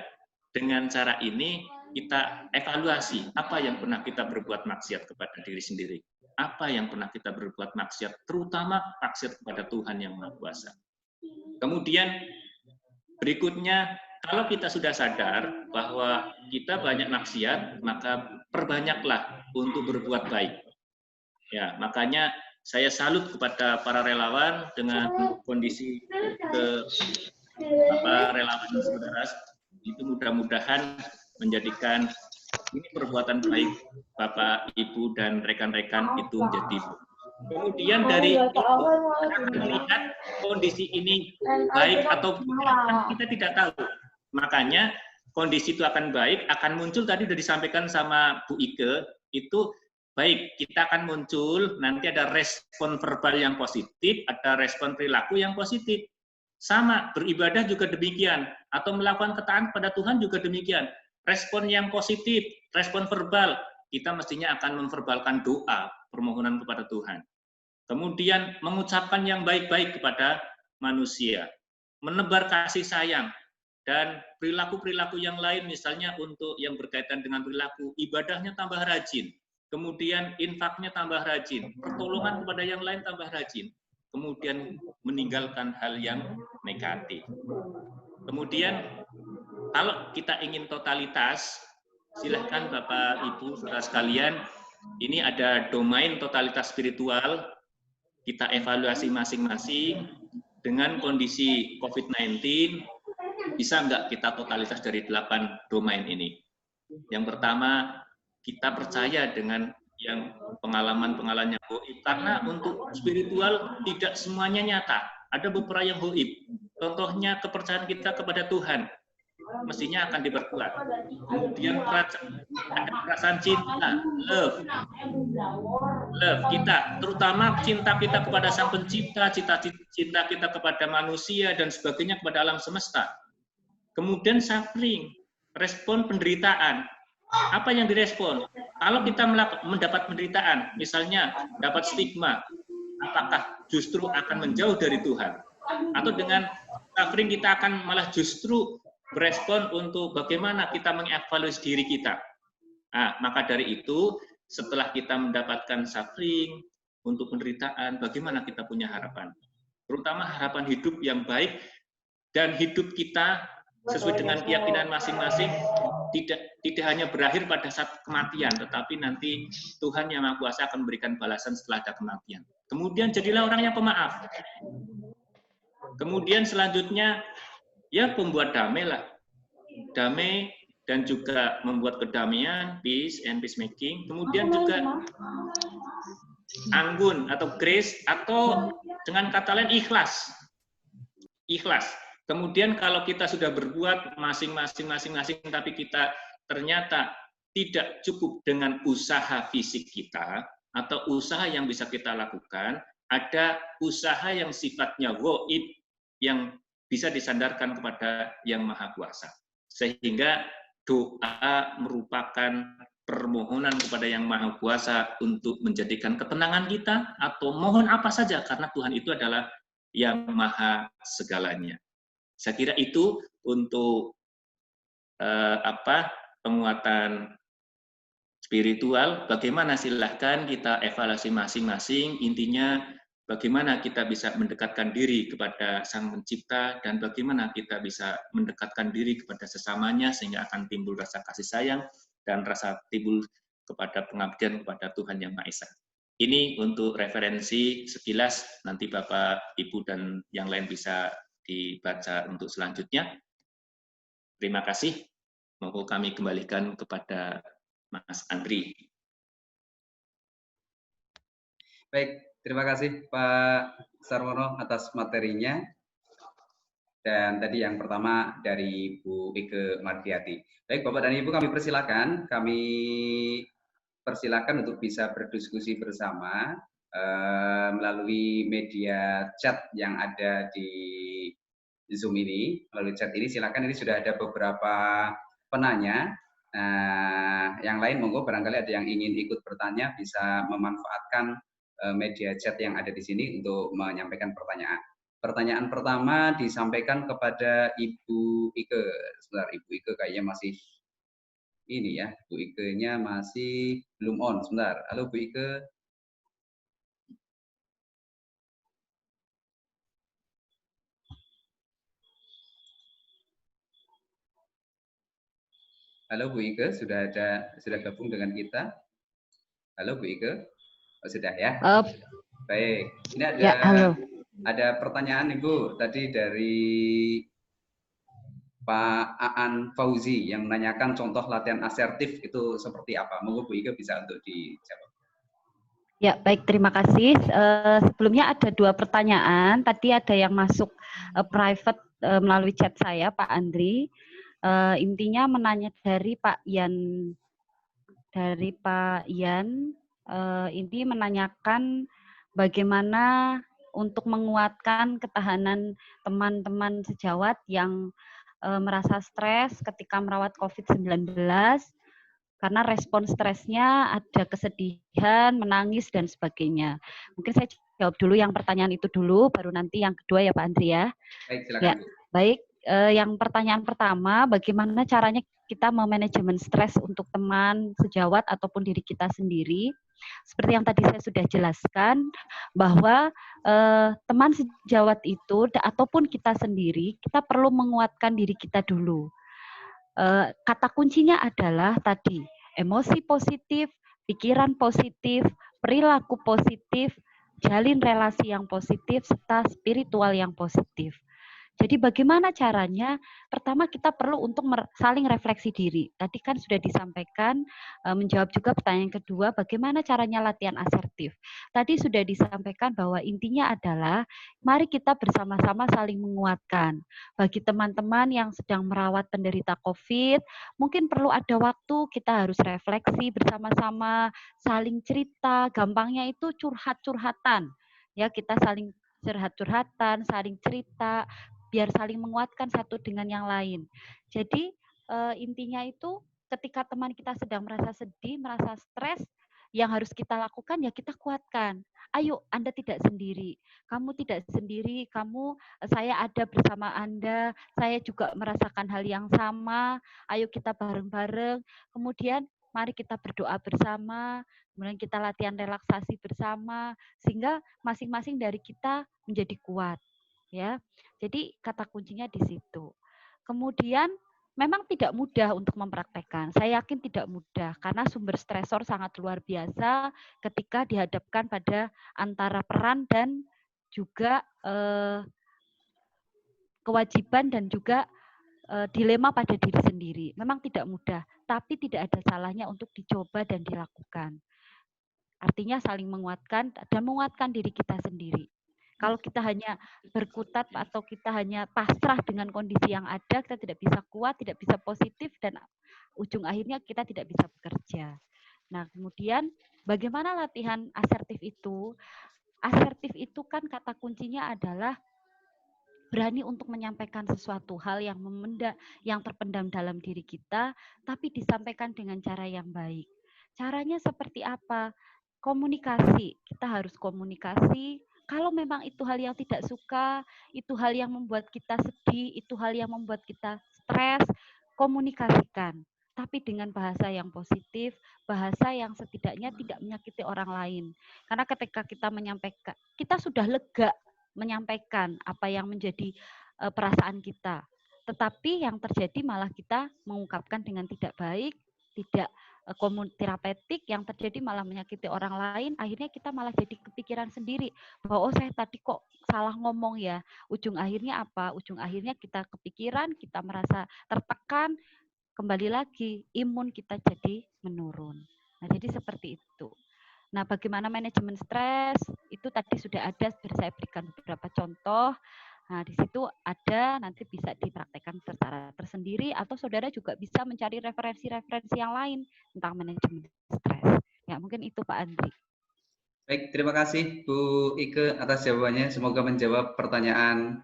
dengan cara ini kita evaluasi apa yang pernah kita berbuat maksiat kepada diri sendiri. Apa yang pernah kita berbuat maksiat, terutama maksiat kepada Tuhan yang Maha Kuasa. Kemudian berikutnya, kalau kita sudah sadar bahwa kita banyak maksiat, maka perbanyaklah untuk berbuat baik. Ya, makanya saya salut kepada para relawan dengan kondisi relawan saudara. Itu mudah-mudahan menjadikan ini perbuatan baik Bapak, Ibu, dan rekan-rekan itu menjadi. Kemudian dari itu akan melihat kondisi ini baik atau tidak, kita tidak tahu. Makanya kondisi itu akan baik, akan muncul tadi sudah disampaikan sama Bu Ike, itu baik, kita akan muncul, nanti ada respon verbal yang positif, ada respon perilaku yang positif. Sama, beribadah juga demikian, atau melakukan ketaatan pada Tuhan juga demikian. Respon yang positif, respon verbal, kita mestinya akan memverbalkan doa, permohonan kepada Tuhan. Kemudian mengucapkan yang baik-baik kepada manusia, menebar kasih sayang, dan perilaku-perilaku yang lain, misalnya untuk yang berkaitan dengan perilaku, ibadahnya tambah rajin, kemudian infaknya tambah rajin, pertolongan kepada yang lain tambah rajin, kemudian meninggalkan hal yang negatif. Kemudian kalau kita ingin totalitas, silahkan Bapak, Ibu, saudara sekalian, ini ada domain totalitas spiritual, kita evaluasi masing-masing dengan kondisi COVID-19, bisa nggak kita totalitas dari 8 domain ini. Yang pertama, kita percaya dengan yang pengalaman-pengalaman yang goib, karena untuk spiritual tidak semuanya nyata, ada beberapa yang goib. Contohnya kepercayaan kita kepada Tuhan, mestinya akan diperkuat. Kemudian ada perasaan cinta, love kita, terutama cinta kita kepada Sang Pencipta, cinta kita kepada manusia dan sebagainya, kepada alam semesta. Kemudian suffering, respon penderitaan. Apa yang direspon? Kalau kita mendapat penderitaan, misalnya dapat stigma, apakah justru akan menjauh dari Tuhan? Atau dengan suffering kita akan malah justru berespon untuk bagaimana kita mengevaluasi diri kita. Nah, maka dari itu, setelah kita mendapatkan suffering untuk penderitaan, bagaimana kita punya harapan? Terutama harapan hidup yang baik, dan hidup kita sesuai dengan keyakinan masing-masing, tidak hanya berakhir pada saat kematian, tetapi nanti Tuhan Yang Maha Kuasa akan memberikan balasan setelah ada kematian. Kemudian jadilah orang yang pemaaf. Kemudian selanjutnya, ya pembuat damai lah. Damai dan juga membuat kedamaian, peace and peacemaking. Kemudian juga anggun atau grace, atau dengan kata lain ikhlas. Ikhlas. Kemudian kalau kita sudah berbuat masing-masing, tapi kita ternyata tidak cukup dengan usaha fisik kita, atau usaha yang bisa kita lakukan, ada usaha yang sifatnya ghaib, yang bisa disandarkan kepada Yang Maha Kuasa. Sehingga doa merupakan permohonan kepada Yang Maha Kuasa untuk menjadikan ketenangan kita, atau mohon apa saja, karena Tuhan itu adalah Yang Maha segalanya. Saya kira itu untuk penguatan spiritual. Bagaimana, silahkan kita evaluasi masing-masing. Intinya bagaimana kita bisa mendekatkan diri kepada Sang Pencipta, dan bagaimana kita bisa mendekatkan diri kepada sesamanya, sehingga akan timbul rasa kasih sayang dan rasa timbul kepada pengabdian kepada Tuhan Yang Maha Esa. Ini untuk referensi sekilas, nanti Bapak, Ibu, dan yang lain bisa dibaca untuk selanjutnya. Terima kasih. Mohon kami kembalikan kepada Mas Andri. Baik, terima kasih Pak Sarwono atas materinya. Dan tadi yang pertama dari Bu Ike Mardiati. Baik, Bapak dan Ibu, kami persilakan untuk bisa berdiskusi bersama melalui media chat yang ada di Zoom ini. Melalui chat ini, silakan, ini sudah ada beberapa penanya. Yang lain monggo, barangkali ada yang ingin ikut bertanya bisa memanfaatkan media chat yang ada di sini untuk menyampaikan pertanyaan. Pertanyaan pertama disampaikan kepada Ibu Ike. Sebentar, Ibu Ike kayaknya masih ini ya, Bu Ike-nya masih belum on. Sebentar. Halo Bu Ike. Halo Bu Ike, sudah gabung dengan kita? Halo Bu Ike. Oh, sudah ya? Baik. Ini ada ya, ada pertanyaan Ibu tadi dari Pak Aan Fauzi yang menanyakan contoh latihan asertif itu seperti apa. Monggo Bu Ike bisa untuk dijawab. Ya, baik, terima kasih. Sebelumnya ada 2 pertanyaan. Tadi ada yang masuk private melalui chat saya, Pak Andri. Intinya menanya dari Pak Yan. Ini menanyakan bagaimana untuk menguatkan ketahanan teman-teman sejawat yang merasa stres ketika merawat COVID-19, karena respon stresnya ada kesedihan, menangis, dan sebagainya. Mungkin saya jawab dulu yang pertanyaan itu dulu, baru nanti yang kedua ya Pak Andri ya. Baik, silakan. Ya, baik. Yang pertanyaan pertama, bagaimana caranya kita memanajemen stres untuk teman sejawat ataupun diri kita sendiri? Seperti yang tadi saya sudah jelaskan, bahwa teman sejawat itu ataupun kita sendiri, kita perlu menguatkan diri kita dulu. Kata kuncinya adalah tadi, emosi positif, pikiran positif, perilaku positif, jalin relasi yang positif, serta spiritual yang positif. Jadi bagaimana caranya? Pertama kita perlu untuk saling refleksi diri. Tadi kan sudah disampaikan, menjawab juga pertanyaan kedua, bagaimana caranya latihan asertif. Tadi sudah disampaikan bahwa intinya adalah, mari kita bersama-sama saling menguatkan. Bagi teman-teman yang sedang merawat penderita COVID, mungkin perlu ada waktu kita harus refleksi bersama-sama, saling cerita, gampangnya itu curhat-curhatan. Ya, kita saling curhat-curhatan, saling cerita, biar saling menguatkan satu dengan yang lain. Jadi intinya itu ketika teman kita sedang merasa sedih, merasa stres, yang harus kita lakukan ya kita kuatkan. Ayo, Anda tidak sendiri. Kamu tidak sendiri, saya ada bersama Anda, saya juga merasakan hal yang sama. Ayo kita bareng-bareng. Kemudian mari kita berdoa bersama, kemudian kita latihan relaksasi bersama sehingga masing-masing dari kita menjadi kuat. Ya, jadi kata kuncinya di situ. Kemudian memang tidak mudah untuk mempraktekkan. Saya yakin tidak mudah karena sumber stresor sangat luar biasa ketika dihadapkan pada antara peran dan juga kewajiban dan juga dilema pada diri sendiri. Memang tidak mudah, tapi tidak ada salahnya untuk dicoba dan dilakukan. Artinya saling menguatkan dan menguatkan diri kita sendiri. Kalau kita hanya berkutat atau kita hanya pasrah dengan kondisi yang ada, kita tidak bisa kuat, tidak bisa positif, dan ujung akhirnya kita tidak bisa bekerja. Nah, kemudian bagaimana latihan asertif itu? Asertif itu kan kata kuncinya adalah berani untuk menyampaikan sesuatu hal yang terpendam dalam diri kita, tapi disampaikan dengan cara yang baik. Caranya seperti apa? Komunikasi. Kita harus komunikasi. Kalau memang itu hal yang tidak suka, itu hal yang membuat kita sedih, itu hal yang membuat kita stres, komunikasikan. Tapi dengan bahasa yang positif, bahasa yang setidaknya tidak menyakiti orang lain. Karena ketika kita menyampaikan, kita sudah lega menyampaikan apa yang menjadi perasaan kita. Tetapi yang terjadi malah kita mengungkapkan dengan tidak baik, tidak terapeutik, yang terjadi malah menyakiti orang lain, akhirnya kita malah jadi kepikiran sendiri bahwa oh saya tadi kok salah ngomong ya. Ujung akhirnya apa? Ujung akhirnya kita kepikiran, kita merasa tertekan, kembali lagi imun kita jadi menurun. Nah, jadi seperti itu. Nah, bagaimana manajemen stres? Itu tadi sudah ada, saya berikan beberapa contoh. Nah, di situ ada, nanti bisa dipraktekkan secara tersendiri, atau saudara juga bisa mencari referensi-referensi yang lain tentang manajemen stres. Ya, mungkin itu Pak Andri. Baik, terima kasih Bu Ike atas jawabannya. Semoga menjawab pertanyaan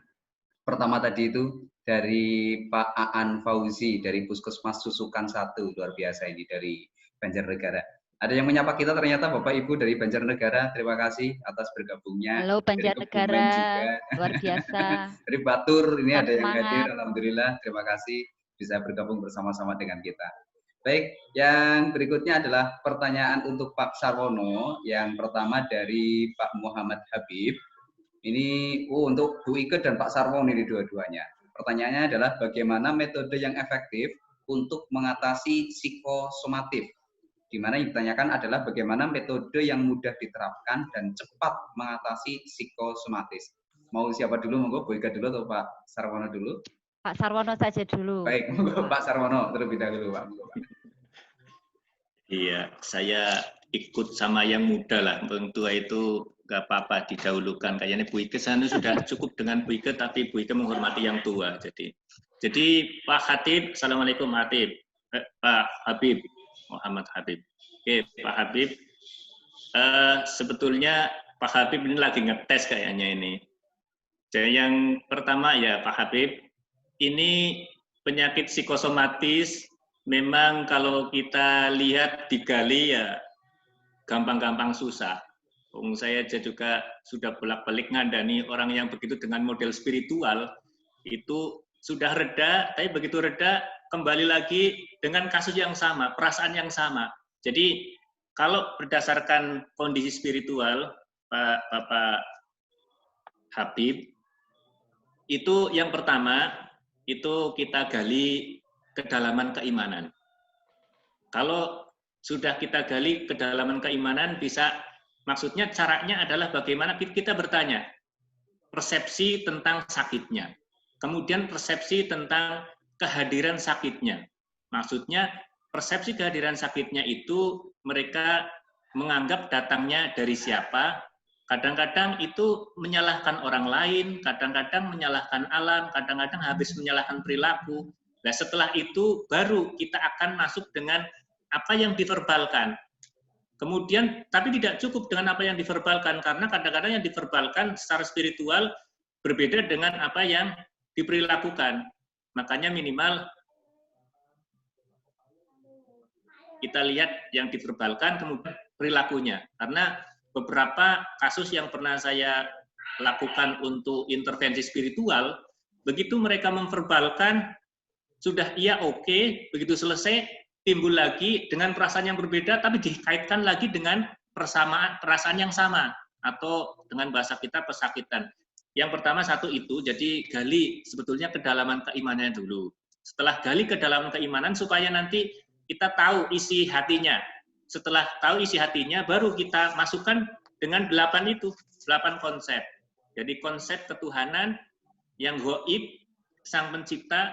pertama tadi itu dari Pak Aan Fauzi dari Puskesmas Susukan 1. Luar biasa ini dari Banjarnegara. Ada yang menyapa kita ternyata Bapak Ibu dari Banjarnegara. Terima kasih atas bergabungnya. Halo Banjarnegara, luar biasa. Dari Batur ini tetap ada yang semangat. hadir. Alhamdulillah, terima kasih bisa bergabung bersama-sama dengan kita. Baik, yang berikutnya adalah pertanyaan untuk Pak Sarwono. Yang pertama dari Pak Muhammad Habib. Ini untuk Bu Ike dan Pak Sarwono ini dua-duanya. Pertanyaannya adalah bagaimana metode yang efektif untuk mengatasi psikosomatif. Di mana yang ditanyakan adalah bagaimana metode yang mudah diterapkan dan cepat mengatasi psikosomatis. Mau siapa dulu? Monggo Bu Ike dulu atau Pak Sarwono dulu? Pak Sarwono saja dulu. Baik, monggo Pak Sarwono terlebih dahulu, Pak. Iya, saya ikut sama yang muda lah. Yang tua itu nggak apa-apa didahulukan. Kayaknya Bu Ike sana sudah cukup dengan Bu Ike, tapi Bu Ike menghormati yang tua. Jadi Pak Hatib, Assalamualaikum Hatib. Pak Habib, Muhammad Habib. Oke, Pak Habib. Sebetulnya Pak Habib ini lagi ngetes kayaknya ini. Jadi yang pertama ya Pak Habib, ini penyakit psikosomatis memang kalau kita lihat digali ya gampang-gampang susah. Saya aja juga sudah bolak-balik ngandani orang yang begitu dengan model spiritual, itu sudah reda, tapi begitu reda kembali lagi dengan kasus yang sama, perasaan yang sama. Jadi kalau berdasarkan kondisi spiritual, Bapak Habib, itu yang pertama, itu kita gali kedalaman keimanan. Kalau sudah kita gali kedalaman keimanan, bisa, maksudnya caranya adalah bagaimana kita bertanya, persepsi tentang sakitnya, kemudian persepsi tentang kehadiran sakitnya. Maksudnya persepsi kehadiran sakitnya itu mereka menganggap datangnya dari siapa, kadang-kadang itu menyalahkan orang lain, kadang-kadang menyalahkan alam, kadang-kadang habis menyalahkan perilaku. Nah, setelah itu baru kita akan masuk dengan apa yang diverbalkan. Kemudian, tapi tidak cukup dengan apa yang diverbalkan, karena kadang-kadang yang diverbalkan secara spiritual berbeda dengan apa yang diperlakukan. Makanya minimal kita lihat yang diverbalkan, kemudian perilakunya. Karena beberapa kasus yang pernah saya lakukan untuk intervensi spiritual, begitu mereka memverbalkan, sudah iya oke, begitu selesai, timbul lagi dengan perasaan yang berbeda, tapi dikaitkan lagi dengan perasaan yang sama, atau dengan bahasa kita pesakitan. Yang pertama satu itu, jadi gali sebetulnya kedalaman keimanannya dulu. Setelah gali kedalaman keimanan, supaya nanti kita tahu isi hatinya. Setelah tahu isi hatinya, baru kita masukkan dengan 8 itu, 8 konsep. Jadi konsep ketuhanan yang gaib, Sang Pencipta,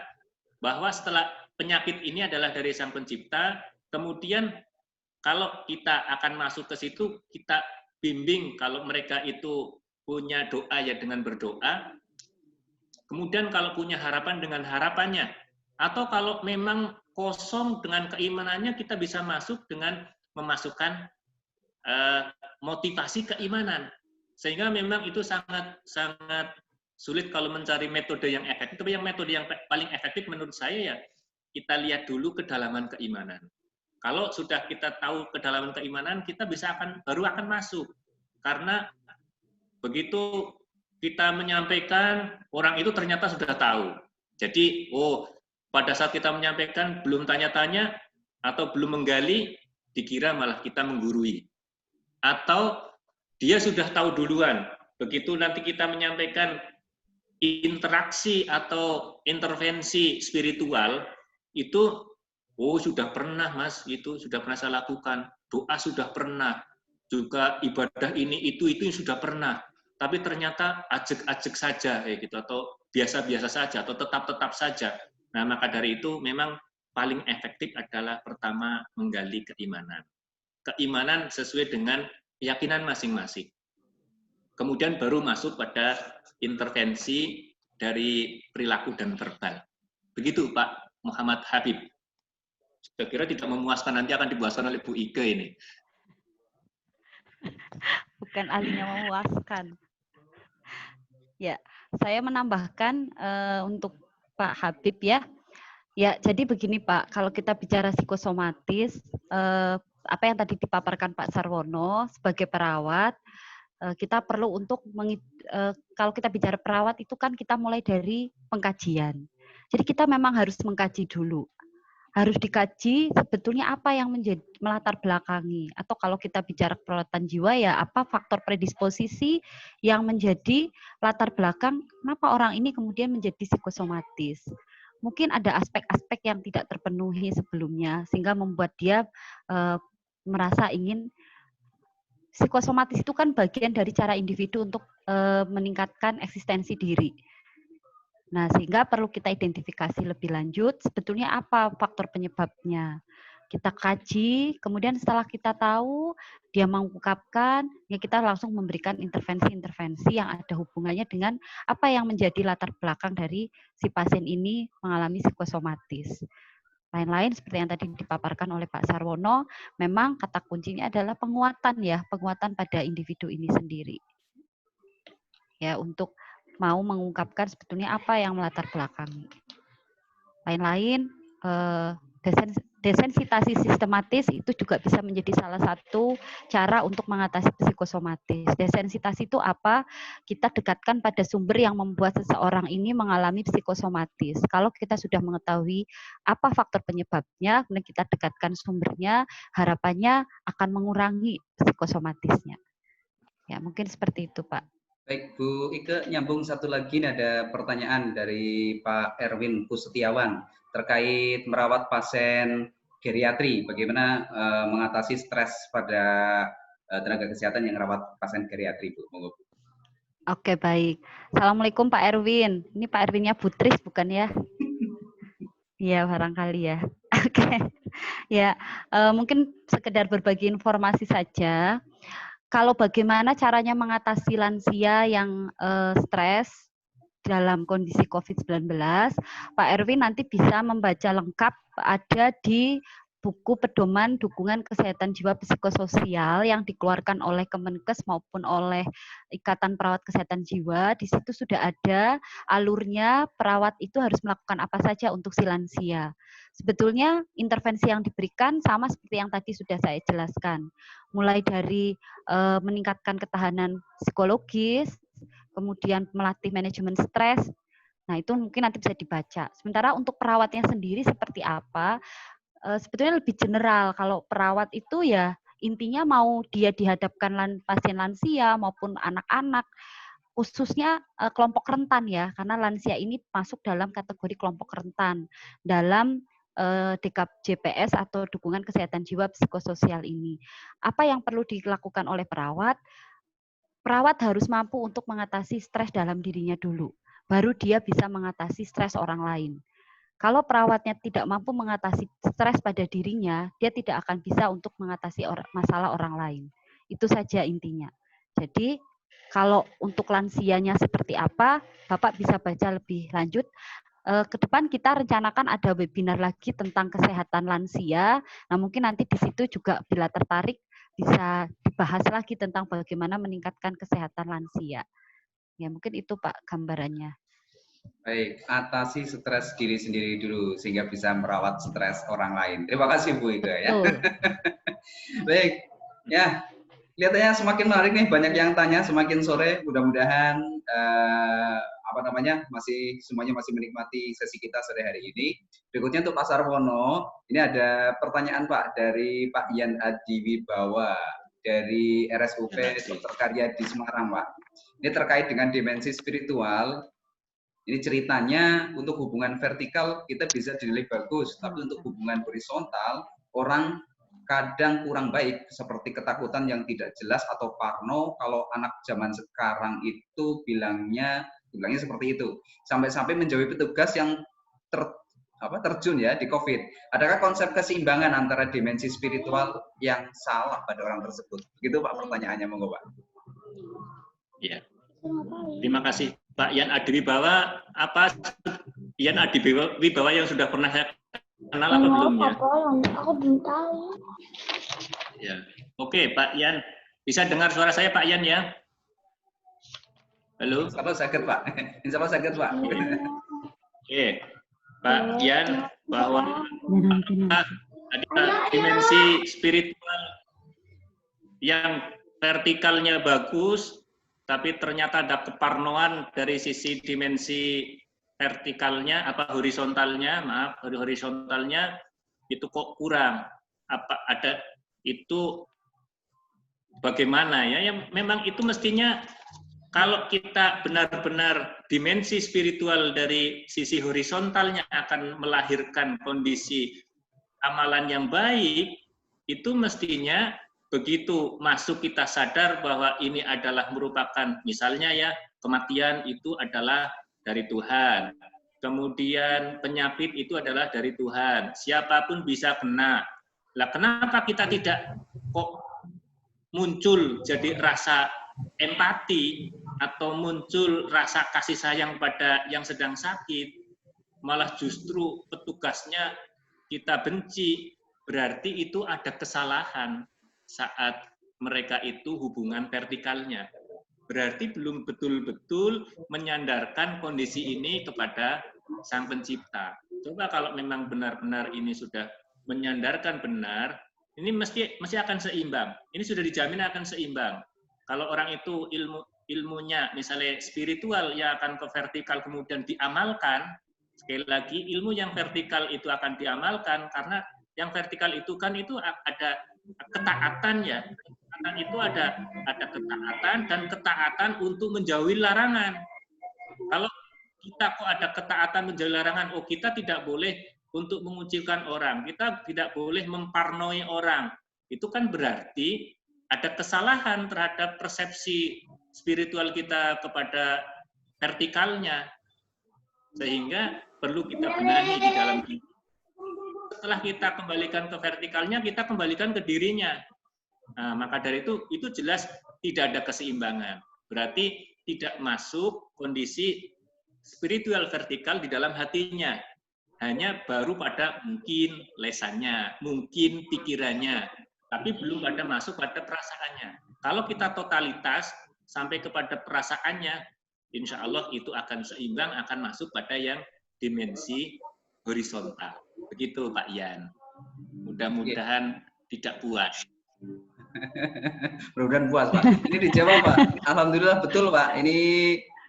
bahwa setelah penyakit ini adalah dari Sang Pencipta, kemudian kalau kita akan masuk ke situ, kita bimbing kalau mereka itu punya doa ya dengan berdoa, kemudian kalau punya harapan dengan harapannya, atau kalau memang kosong dengan keimanannya, kita bisa masuk dengan memasukkan motivasi keimanan. Sehingga memang itu sangat sulit kalau mencari metode yang efektif, tapi yang metode yang paling efektif menurut saya ya, kita lihat dulu kedalaman keimanan. Kalau sudah kita tahu kedalaman keimanan, kita baru akan masuk. Karena begitu kita menyampaikan, orang itu ternyata sudah tahu. Jadi, pada saat kita menyampaikan, belum tanya-tanya, atau belum menggali, dikira malah kita menggurui. Atau dia sudah tahu duluan. Begitu nanti kita menyampaikan interaksi atau intervensi spiritual, itu, sudah pernah Mas, itu sudah pernah saya lakukan. Doa sudah pernah. Juga ibadah ini, itu sudah pernah. Tapi ternyata ajek-ajek saja, kayak gitu, atau biasa-biasa saja, atau tetap-tetap saja. Nah, maka dari itu memang paling efektif adalah pertama menggali keimanan. Keimanan sesuai dengan keyakinan masing-masing. Kemudian baru masuk pada intervensi dari perilaku dan verbal. Begitu Pak Muhammad Habib. Saya kira tidak memuaskan, nanti akan dibahaskan oleh Bu Ike ini. Bukan ahlinya memuaskan. Ya, saya menambahkan untuk Pak Habib ya. Ya, jadi begini Pak, kalau kita bicara psikosomatis, apa yang tadi dipaparkan Pak Sarwono sebagai perawat, kita perlu untuk kalau kita bicara perawat itu kan kita mulai dari pengkajian. Jadi kita memang harus mengkaji dulu. Harus dikaji sebetulnya apa yang menjadi melatar belakangi, atau kalau kita bicara perawatan jiwa ya apa faktor predisposisi yang menjadi latar belakang kenapa orang ini kemudian menjadi psikosomatis. Mungkin ada aspek-aspek yang tidak terpenuhi sebelumnya sehingga membuat dia merasa ingin. Psikosomatis itu kan bagian dari cara individu untuk meningkatkan eksistensi diri. Nah, sehingga perlu kita identifikasi lebih lanjut sebetulnya apa faktor penyebabnya. Kita kaji, kemudian setelah kita tahu dia mengungkapkan, ya kita langsung memberikan intervensi-intervensi yang ada hubungannya dengan apa yang menjadi latar belakang dari si pasien ini mengalami psikosomatis. Lain-lain seperti yang tadi dipaparkan oleh Pak Sarwono, memang kata kuncinya adalah penguatan ya, penguatan pada individu ini sendiri. Ya, untuk mau mengungkapkan sebetulnya apa yang melatar belakangi. Lain-lain, desensitasi sistematis itu juga bisa menjadi salah satu cara untuk mengatasi psikosomatis. Desensitasi itu apa? Kita dekatkan pada sumber yang membuat seseorang ini mengalami psikosomatis. Kalau kita sudah mengetahui apa faktor penyebabnya, kemudian kita dekatkan sumbernya, harapannya akan mengurangi psikosomatisnya. Ya, mungkin seperti itu, Pak. Baik, Bu Ike, nyambung satu lagi, ini ada pertanyaan dari Pak Erwin Kusetiawan terkait merawat pasien geriatri. Bagaimana mengatasi stres pada tenaga kesehatan yang merawat pasien geriatri, Bu? Monggo, Bu. Oke, baik. Assalamualaikum Pak Erwin. Ini Pak Erwinnya Butris bukan ya? Iya, barangkali ya. Oke. Ya, mungkin sekedar berbagi informasi saja. Kalau bagaimana caranya mengatasi lansia yang stres dalam kondisi COVID-19, Pak Erwin nanti bisa membaca lengkap ada di buku pedoman dukungan kesehatan jiwa psikososial yang dikeluarkan oleh Kemenkes maupun oleh Ikatan Perawat Kesehatan Jiwa. Di situ sudah ada alurnya perawat itu harus melakukan apa saja untuk si lansia. Sebetulnya intervensi yang diberikan sama seperti yang tadi sudah saya jelaskan. Mulai dari meningkatkan ketahanan psikologis, kemudian melatih manajemen stres. Nah, itu mungkin nanti bisa dibaca. Sementara untuk perawatnya sendiri seperti apa? Sebetulnya lebih general. Kalau perawat itu ya intinya mau dia dihadapkan pasien lansia maupun anak-anak, khususnya kelompok rentan ya, karena lansia ini masuk dalam kategori kelompok rentan dalam DKJPS atau dukungan kesehatan jiwa psikososial ini. Apa yang perlu dilakukan oleh perawat? Perawat harus mampu untuk mengatasi stres dalam dirinya dulu, baru dia bisa mengatasi stres orang lain. Kalau perawatnya tidak mampu mengatasi stres pada dirinya, dia tidak akan bisa untuk mengatasi masalah orang lain. Itu saja intinya. Jadi, kalau untuk lansianya seperti apa, Bapak bisa baca lebih lanjut. Ke depan kita rencanakan ada webinar lagi tentang kesehatan lansia. Nah, mungkin nanti di situ juga bila tertarik bisa dibahas lagi tentang bagaimana meningkatkan kesehatan lansia. Ya, mungkin itu Pak gambarannya. Baik, atasi stres diri sendiri dulu sehingga bisa merawat stres orang lain. Terima kasih Bu Ike ya. Baik, ya kelihatannya semakin menarik nih, banyak yang tanya semakin sore. Mudah-mudahan masih semuanya masih menikmati sesi kita sore hari ini. Berikutnya untuk Pak Sarwono, ini ada pertanyaan Pak dari Pak Ian Adiwibawa dari RSUP Dr. Karya di Semarang, Pak. Ini terkait dengan dimensi spiritual. Ini ceritanya untuk hubungan vertikal kita bisa dinilai bagus, tapi untuk hubungan horizontal orang kadang kurang baik, seperti ketakutan yang tidak jelas atau parno. Kalau anak zaman sekarang itu bilangnya seperti itu, sampai-sampai menjauhi petugas yang terjun ya di COVID. Adakah konsep keseimbangan antara dimensi spiritual yang salah pada orang tersebut? Begitu Pak pertanyaannya, monggo Pak. Ya, terima kasih Pak Ian Adiwibawa. Apa Ian Adiwibawa yang sudah pernah saya kenal apa belum ya? Aku belum tahu. Ya, oke Pak Ian, bisa dengar suara saya Pak Ian ya? Halo. Insya Allah sakit Pak. Insya Allah sakit Pak. Oke, Pak Ian, bahwa ada dimensi spiritual yang vertikalnya bagus, tapi ternyata ada keparnoan dari sisi dimensi vertikalnya, horizontalnya itu kok kurang. Apa ada itu bagaimana ya? Yang memang itu mestinya kalau kita benar-benar dimensi spiritual dari sisi horizontalnya akan melahirkan kondisi amalan yang baik, itu mestinya begitu masuk kita sadar bahwa ini adalah merupakan, misalnya ya, kematian itu adalah dari Tuhan. Kemudian penyakit itu adalah dari Tuhan. Siapapun bisa kena. Lah kenapa kita tidak kok muncul jadi rasa empati atau muncul rasa kasih sayang pada yang sedang sakit, malah justru petugasnya kita benci, berarti itu ada kesalahan saat mereka itu hubungan vertikalnya. Berarti belum betul-betul menyandarkan kondisi ini kepada Sang Pencipta. Coba kalau memang benar-benar ini sudah menyandarkan benar, ini mesti akan seimbang. Ini sudah dijamin akan seimbang. Kalau orang itu ilmunya misalnya spiritual yang akan ke vertikal kemudian diamalkan, sekali lagi ilmu yang vertikal itu akan diamalkan karena yang vertikal itu kan itu ada ketaatan ya. Karena itu ada ketaatan dan ketaatan untuk menjauhi larangan. Kalau kita kok ada ketaatan menjauhi larangan, oh kita tidak boleh untuk mengucilkan orang, kita tidak boleh memparnoi orang. Itu kan berarti ada kesalahan terhadap persepsi spiritual kita kepada vertikalnya. Sehingga perlu kita benahi di dalam diri. Setelah kita kembalikan ke vertikalnya, kita kembalikan ke dirinya. Nah, maka dari itu jelas tidak ada keseimbangan. Berarti tidak masuk kondisi spiritual vertikal di dalam hatinya. Hanya baru pada mungkin lesannya, mungkin pikirannya, tapi belum pada masuk pada perasaannya. Kalau kita totalitas sampai kepada perasaannya, insya Allah itu akan seimbang, akan masuk pada yang dimensi horizontal. Begitu Pak Ian. Mudah-mudahan tidak puas. Mudah-mudahan puas Pak. Ini dijawab Pak. Alhamdulillah betul Pak. Ini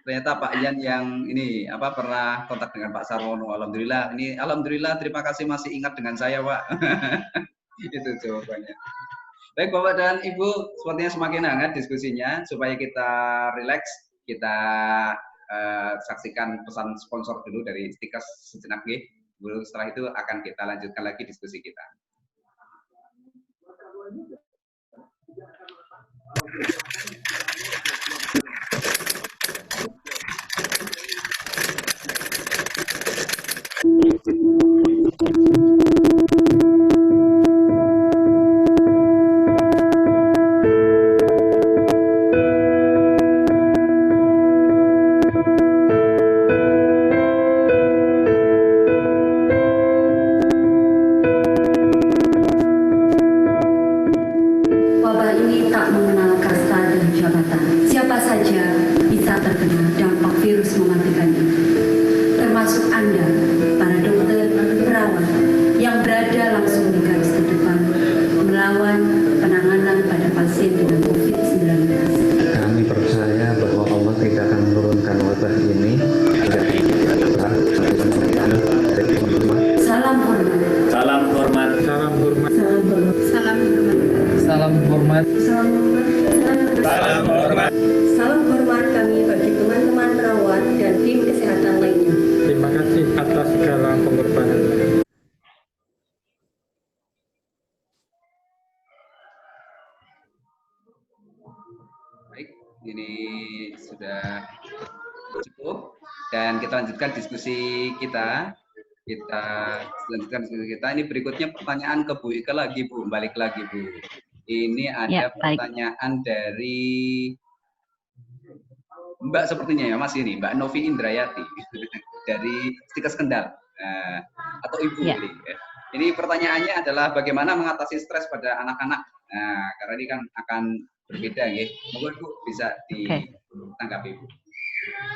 ternyata Pak Ian yang ini pernah kontak dengan Pak Sarwono. Alhamdulillah. Terima kasih masih ingat dengan saya Pak. Itu jawabannya. Baik Bapak dan Ibu, sepertinya semakin hangat diskusinya. Supaya kita rileks, kita saksikan pesan sponsor dulu dari Stikes sejenak. Setelah itu akan kita lanjutkan lagi diskusi kita. Salam hormat kami bagi teman-teman perawat dan tim kesehatan lainnya. Terima kasih atas segala pengorbanan. Baik, ini sudah cukup dan kita lanjutkan diskusi kita. Ini berikutnya pertanyaan ke Bu Ika lagi Bu, balik lagi Bu. Ini ada pertanyaan dari Mbak sepertinya ya Mas ini, Mbak Novi Indrayati dari Stikes Kendal atau Ibu ya. Ini pertanyaannya adalah bagaimana mengatasi stres pada anak-anak. Nah, karena ini kan akan berbeda ya. Monggo Bu bisa ditanggapi Bu.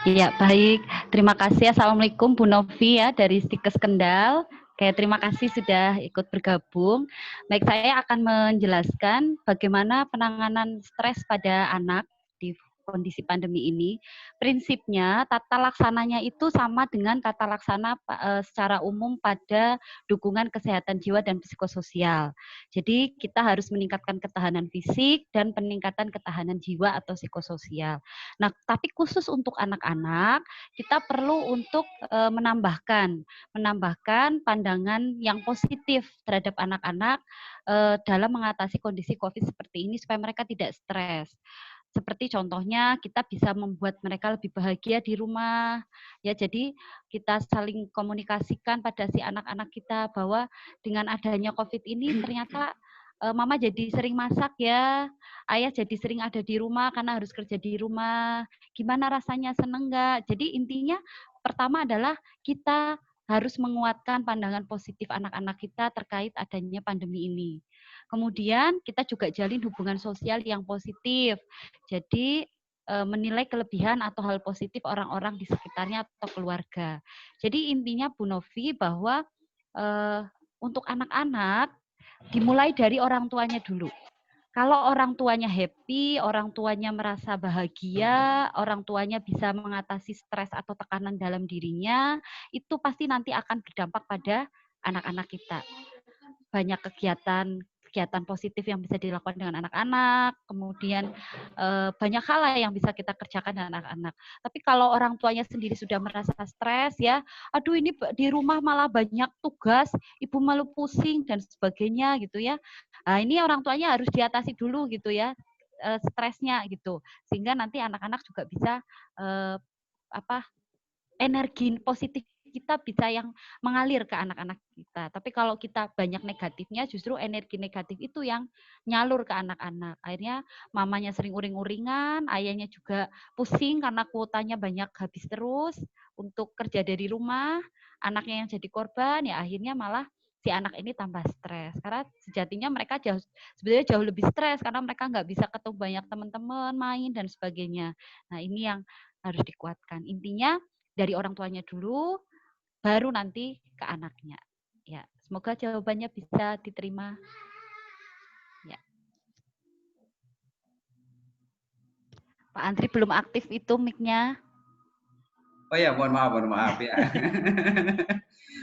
Iya, baik. Terima kasih. Assalamualaikum Bu Novi ya dari Stikes Kendal. Oke, terima kasih sudah ikut bergabung. Baik, saya akan menjelaskan bagaimana penanganan stres pada anak di kondisi pandemi ini. Prinsipnya tata laksananya itu sama dengan tata laksana secara umum pada dukungan kesehatan jiwa dan psikososial. Jadi kita harus meningkatkan ketahanan fisik dan peningkatan ketahanan jiwa atau psikososial. Nah, tapi khusus untuk anak-anak kita perlu untuk menambahkan pandangan yang positif terhadap anak-anak dalam mengatasi kondisi COVID seperti ini supaya mereka tidak stres. Seperti contohnya kita bisa membuat mereka lebih bahagia di rumah. Ya, jadi kita saling komunikasikan pada si anak-anak kita bahwa dengan adanya COVID ini ternyata Mama jadi sering masak ya, Ayah jadi sering ada di rumah karena harus kerja di rumah. Gimana rasanya, seneng nggak? Jadi intinya pertama adalah kita harus menguatkan pandangan positif anak-anak kita terkait adanya pandemi ini. Kemudian kita juga jalin hubungan sosial yang positif. Jadi menilai kelebihan atau hal positif orang-orang di sekitarnya atau keluarga. Jadi intinya Bu Novi bahwa untuk anak-anak dimulai dari orang tuanya dulu. Kalau orang tuanya happy, orang tuanya merasa bahagia, orang tuanya bisa mengatasi stres atau tekanan dalam dirinya, itu pasti nanti akan berdampak pada anak-anak kita. Banyak kegiatan positif yang bisa dilakukan dengan anak-anak, kemudian banyak hal yang bisa kita kerjakan dengan anak-anak. Tapi kalau orang tuanya sendiri sudah merasa stres ya, aduh ini di rumah malah banyak tugas, ibu malu pusing dan sebagainya gitu ya. Nah, ini orang tuanya harus diatasi dulu gitu ya, stresnya gitu. Sehingga nanti anak-anak juga bisa energi positif kita bisa yang mengalir ke anak-anak kita. Tapi kalau kita banyak negatifnya, justru energi negatif itu yang nyalur ke anak-anak. Akhirnya mamanya sering uring-uringan, ayahnya juga pusing karena kuotanya banyak habis terus untuk kerja dari rumah, anaknya yang jadi korban, ya akhirnya malah si anak ini tambah stres. Karena sejatinya mereka sebenarnya jauh lebih stres karena mereka nggak bisa ketemu banyak teman-teman, main, dan sebagainya. Nah ini yang harus dikuatkan. Intinya dari orang tuanya dulu, baru nanti ke anaknya. Ya, semoga jawabannya bisa diterima. Ya. Pak Andri belum aktif itu mic-nya. Oh ya, mohon maaf ya.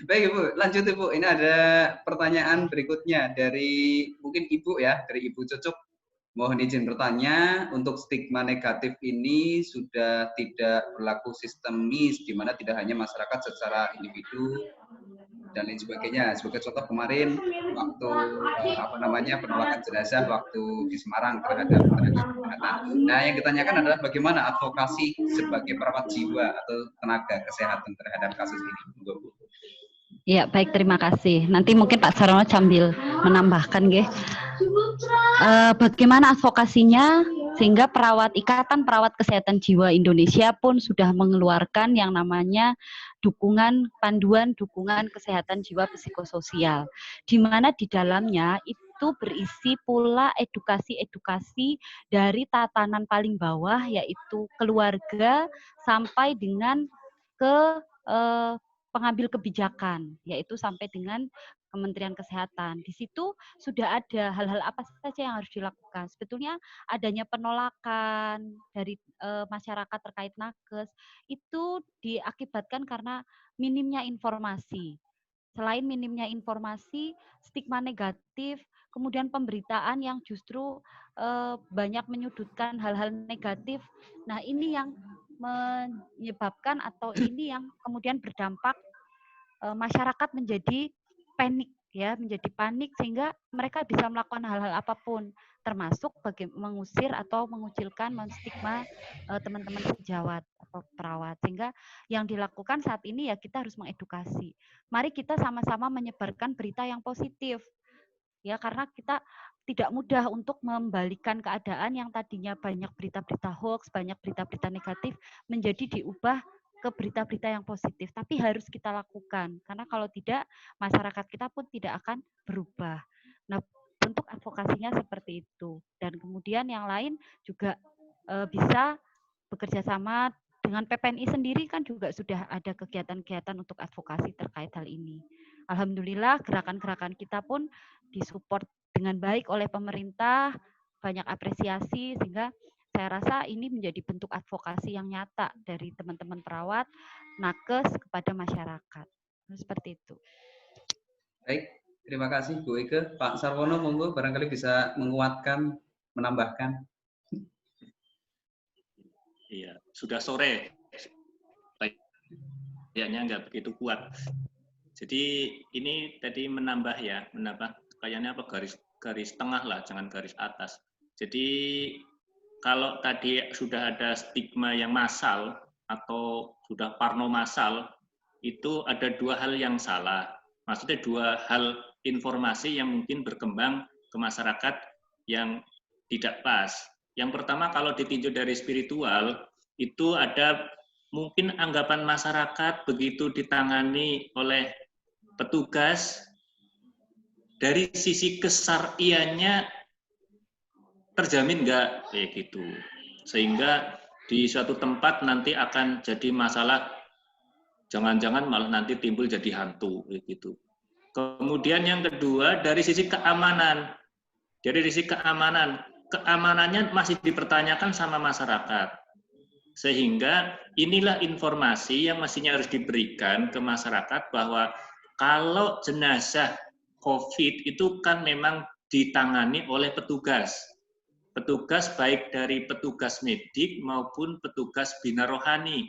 Baik Ibu, lanjut Ibu. Ini ada pertanyaan berikutnya dari mungkin Ibu ya, dari Ibu Cucuk. Mohon izin bertanya, untuk stigma negatif ini sudah tidak berlaku sistemis, di mana tidak hanya masyarakat secara individu dan lain sebagainya. Sebagai contoh kemarin waktu penolakan jenazah waktu di Semarang terhadap tenaga kesehatan. Nah, yang ditanyakan adalah bagaimana advokasi sebagai perawat jiwa atau tenaga kesehatan terhadap kasus ini. Ya, baik, terima kasih. Nanti mungkin Pak Sarwono sambil menambahkan, nggih. Bagaimana advokasinya sehingga Ikatan Perawat Kesehatan Jiwa Indonesia pun sudah mengeluarkan yang namanya panduan dukungan kesehatan jiwa psikososial, di mana di dalamnya itu berisi pula edukasi dari tatanan paling bawah, yaitu keluarga sampai dengan ke pengambil kebijakan, yaitu sampai dengan Kementerian Kesehatan. Di situ sudah ada hal-hal apa saja yang harus dilakukan. Sebetulnya adanya penolakan dari masyarakat terkait nakes itu diakibatkan karena minimnya informasi. Selain minimnya informasi, stigma negatif, kemudian pemberitaan yang justru banyak menyudutkan hal-hal negatif. Nah, ini yang menyebabkan atau ini yang kemudian berdampak masyarakat menjadi panik sehingga mereka bisa melakukan hal-hal apapun, termasuk mengusir atau mengucilkan, menstigma teman-teman sejawat atau perawat. Sehingga yang dilakukan saat ini ya kita harus mengedukasi. Mari kita sama-sama menyebarkan berita yang positif. Ya, karena kita tidak mudah untuk membalikan keadaan yang tadinya banyak berita-berita hoax, banyak berita-berita negatif menjadi diubah ke berita-berita yang positif, tapi harus kita lakukan karena kalau tidak masyarakat kita pun tidak akan berubah. Nah, bentuk advokasinya seperti itu dan kemudian yang lain juga bisa bekerja sama dengan PPNI sendiri kan juga sudah ada kegiatan-kegiatan untuk advokasi terkait hal ini. Alhamdulillah gerakan-gerakan kita pun disupport dengan baik oleh pemerintah, banyak apresiasi sehingga saya rasa ini menjadi bentuk advokasi yang nyata dari teman-teman perawat, nakes kepada masyarakat. Seperti itu. Baik, terima kasih Bu Ike. Pak Sarwono, monggo barangkali bisa menguatkan, menambahkan. Iya, sudah sore. Kayaknya nggak begitu kuat. Jadi ini tadi menambah kayaknya garis tengah lah, jangan garis atas. Jadi kalau tadi sudah ada stigma yang massal atau sudah parno massal, itu ada dua hal yang salah. Maksudnya dua hal informasi yang mungkin berkembang ke masyarakat yang tidak pas. Yang pertama kalau ditinjau dari spiritual, itu ada mungkin anggapan masyarakat begitu ditangani oleh petugas, dari sisi kesyariannya terjamin enggak kayak gitu, sehingga di suatu tempat nanti akan jadi masalah, jangan-jangan malah nanti timbul jadi hantu kayak gitu. Kemudian yang kedua dari sisi keamanan. Dari sisi keamanan, keamanannya masih dipertanyakan sama masyarakat. Sehingga inilah informasi yang mestinya harus diberikan ke masyarakat bahwa kalau jenazah COVID itu kan memang ditangani oleh petugas. Petugas baik dari petugas medik maupun petugas bina rohani.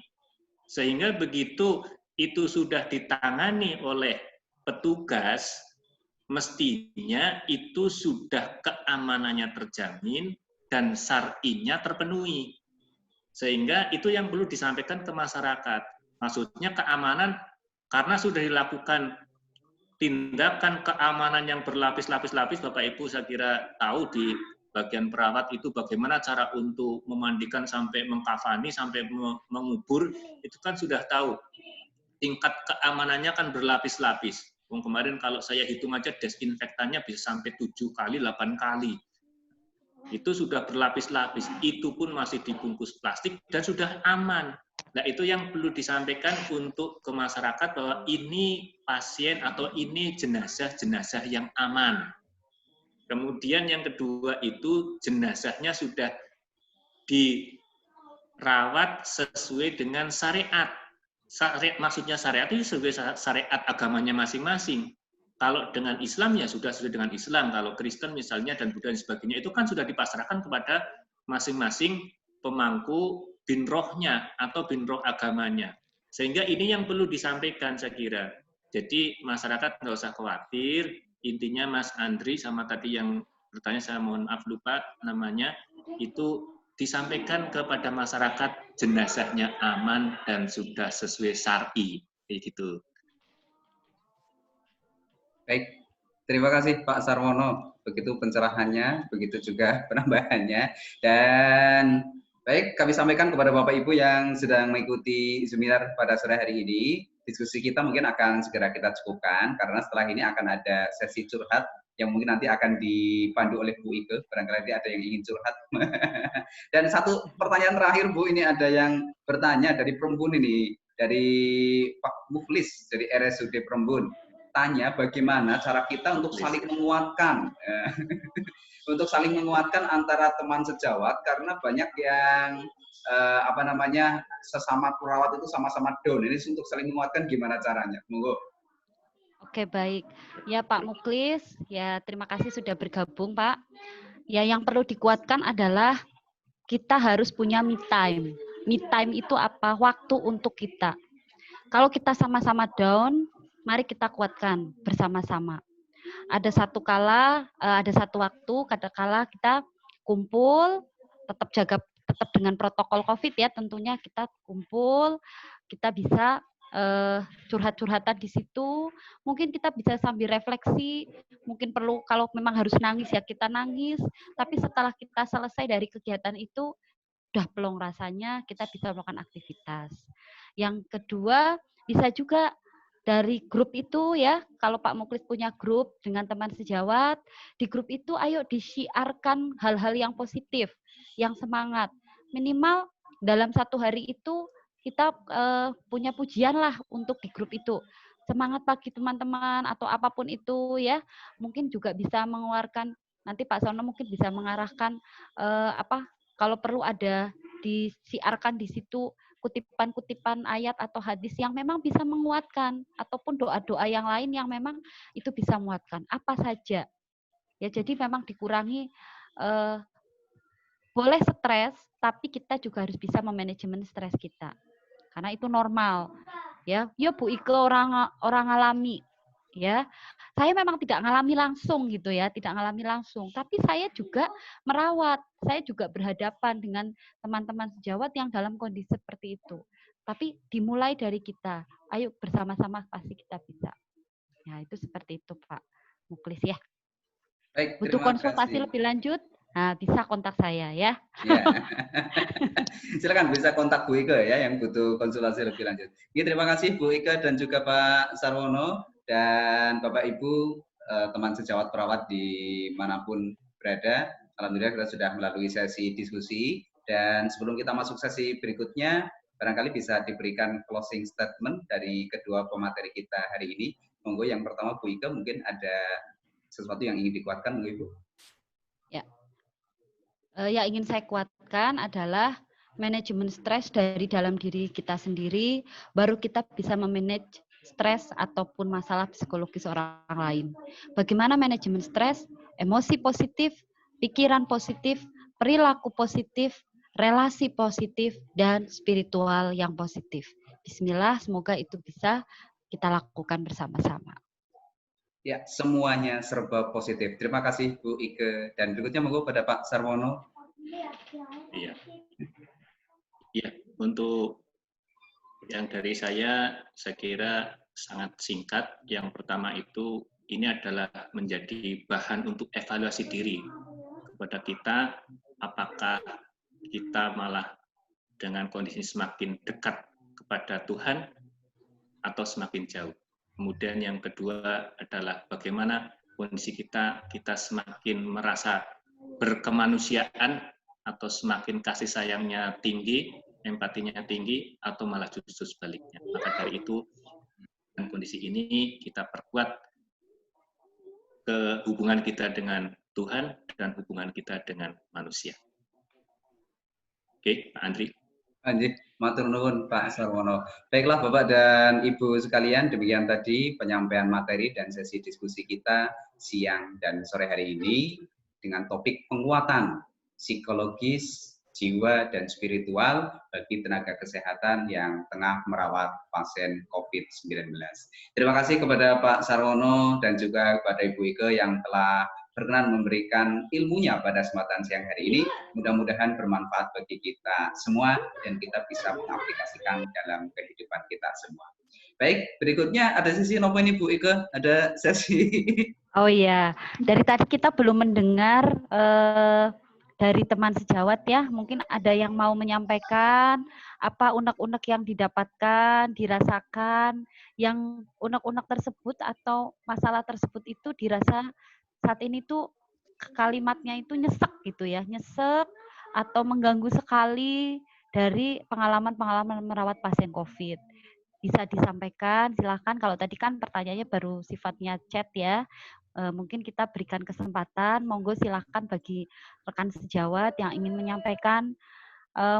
Sehingga begitu itu sudah ditangani oleh petugas, mestinya itu sudah keamanannya terjamin dan syar'inya terpenuhi. Sehingga itu yang perlu disampaikan ke masyarakat. Maksudnya keamanan karena sudah dilakukan tindakan keamanan yang berlapis-lapis-lapis, Bapak Ibu saya kira tahu di bagian perawat itu bagaimana cara untuk memandikan sampai mengkafani, sampai mengubur, itu kan sudah tahu. Tingkat keamanannya kan berlapis-lapis. Kemarin kalau saya hitung aja desinfektannya bisa sampai 7 kali, 8 kali. Itu sudah berlapis-lapis. Itu pun masih dibungkus plastik dan sudah aman. Nah, itu yang perlu disampaikan untuk ke masyarakat bahwa ini pasien atau ini jenazah-jenazah yang aman. Kemudian yang kedua itu jenazahnya sudah dirawat sesuai dengan syariat. Syariat maksudnya syariat itu sesuai syariat agamanya masing-masing. Kalau dengan Islam ya sudah sesuai dengan Islam. Kalau Kristen misalnya dan Buddha dan sebagainya itu kan sudah dipasrahkan kepada masing-masing pemangku bin rohnya atau bin roh agamanya. Sehingga ini yang perlu disampaikan saya kira. Jadi masyarakat nggak usah khawatir. Intinya Mas Andri sama tadi yang bertanya, saya mohon maaf lupa namanya, itu disampaikan kepada masyarakat jenazahnya aman dan sudah sesuai syar'i, kayak gitu. Baik, terima kasih Pak Sarwono. Begitu pencerahannya, begitu juga penambahannya. Dan baik, kami sampaikan kepada Bapak Ibu yang sedang mengikuti seminar pada sore hari ini. Diskusi kita mungkin akan segera kita cukupkan, karena setelah ini akan ada sesi curhat yang mungkin nanti akan dipandu oleh Bu Ike. Barangkali ada yang ingin curhat. Dan satu pertanyaan terakhir Bu, ini ada yang bertanya dari Perembun ini, dari Pak Muflis, dari RSUD Perembun. Tanya bagaimana cara kita untuk saling menguatkan, untuk saling menguatkan antara teman sejawat, karena banyak yang sesama perawat itu sama-sama down. Ini untuk saling menguatkan gimana caranya? Monggo. Oke, baik. Ya Pak Muklis, ya terima kasih sudah bergabung Pak. Ya yang perlu dikuatkan adalah kita harus punya me time. Me time itu apa? Waktu untuk kita. Kalau kita sama-sama down, mari kita kuatkan bersama-sama. Ada satu waktu, kadangkala kita kumpul, tetap dengan protokol COVID ya, tentunya kita kumpul, kita bisa curhat-curhatan di situ. Mungkin kita bisa sambil refleksi, mungkin perlu kalau memang harus nangis ya kita nangis, tapi setelah kita selesai dari kegiatan itu, udah plong rasanya, kita bisa melakukan aktivitas. Yang kedua, bisa juga dari grup itu ya, kalau Pak Muklis punya grup dengan teman sejawat, di grup itu ayo disiarkan hal-hal yang positif, yang semangat. Minimal dalam satu hari itu kita punya pujian lah untuk di grup itu. Semangat pagi teman-teman atau apapun itu ya, mungkin juga bisa mengeluarkan, nanti Pak Sono mungkin bisa mengarahkan kalau perlu ada disiarkan di situ kutipan-kutipan ayat atau hadis yang memang bisa menguatkan, ataupun doa-doa yang lain yang memang itu bisa menguatkan. Apa saja. Ya, jadi memang dikurangi, boleh stres, tapi kita juga harus bisa memanajemen stres kita. Karena itu normal. Ya, Bu Ike orang alami. Ya, saya memang tidak ngalami langsung gitu ya, tidak ngalami langsung, tapi saya juga merawat, saya juga berhadapan dengan teman-teman sejawat yang dalam kondisi seperti itu. Tapi dimulai dari kita, ayo bersama-sama pasti kita bisa. Ya, itu seperti itu Pak Muklis ya. Baik, butuh konsultasi lebih lanjut, nah bisa kontak saya ya. Ya. Silakan bisa kontak Bu Ike ya yang butuh konsultasi lebih lanjut. Ya, terima kasih Bu Ike dan juga Pak Sarwono. Dan Bapak Ibu teman sejawat perawat dimanapun berada, alhamdulillah kita sudah melalui sesi diskusi, dan sebelum kita masuk sesi berikutnya, barangkali bisa diberikan closing statement dari kedua pemateri kita hari ini. Monggo yang pertama Bu Ike, mungkin ada sesuatu yang ingin dikuatkan, monggo Ibu. Ya, yang ingin saya kuatkan adalah manajemen stres dari dalam diri kita sendiri, baru kita bisa memanage stres ataupun masalah psikologis orang lain. Bagaimana manajemen stres? Emosi positif, pikiran positif, perilaku positif, relasi positif, dan spiritual yang positif. Bismillah, semoga itu bisa kita lakukan bersama-sama. Ya, semuanya serba positif. Terima kasih Bu Ike. Dan berikutnya monggo pada Pak Sarwono. Iya. Iya, untuk yang dari saya kira sangat singkat. Yang pertama itu, ini adalah menjadi bahan untuk evaluasi diri kepada kita, apakah kita malah dengan kondisi semakin dekat kepada Tuhan atau semakin jauh. Kemudian yang kedua adalah bagaimana kondisi kita semakin merasa berkemanusiaan atau semakin kasih sayangnya tinggi, empatinya tinggi, atau malah justru sebaliknya. Maka dari itu, dengan kondisi ini kita perkuat ke hubungan kita dengan Tuhan dan hubungan kita dengan manusia. Oke, Pak Andri. Anjir, matur nuwun Pak Sarwono. Baiklah Bapak dan Ibu sekalian, demikian tadi penyampaian materi dan sesi diskusi kita siang dan sore hari ini dengan topik penguatan psikologis, jiwa, dan spiritual bagi tenaga kesehatan yang tengah merawat pasien COVID-19. Terima kasih kepada Pak Sarwono dan juga kepada Ibu Ike yang telah berkenan memberikan ilmunya pada kesempatan siang hari ini. Mudah-mudahan bermanfaat bagi kita semua dan kita bisa mengaplikasikan dalam kehidupan kita semua. Baik, berikutnya ada sesi apa ini Bu Ike? Ada sesi. Oh iya, dari tadi kita belum mendengar dari teman sejawat ya. Mungkin ada yang mau menyampaikan apa unek-unek yang didapatkan, dirasakan, yang unek-unek tersebut atau masalah tersebut itu dirasa saat ini tuh kalimatnya itu nyesek gitu ya, nyesek atau mengganggu sekali dari pengalaman-pengalaman merawat pasien COVID. Bisa disampaikan, silakan. Kalau tadi kan pertanyaannya baru sifatnya chat ya, mungkin kita berikan kesempatan, monggo silakan bagi rekan sejawat yang ingin menyampaikan,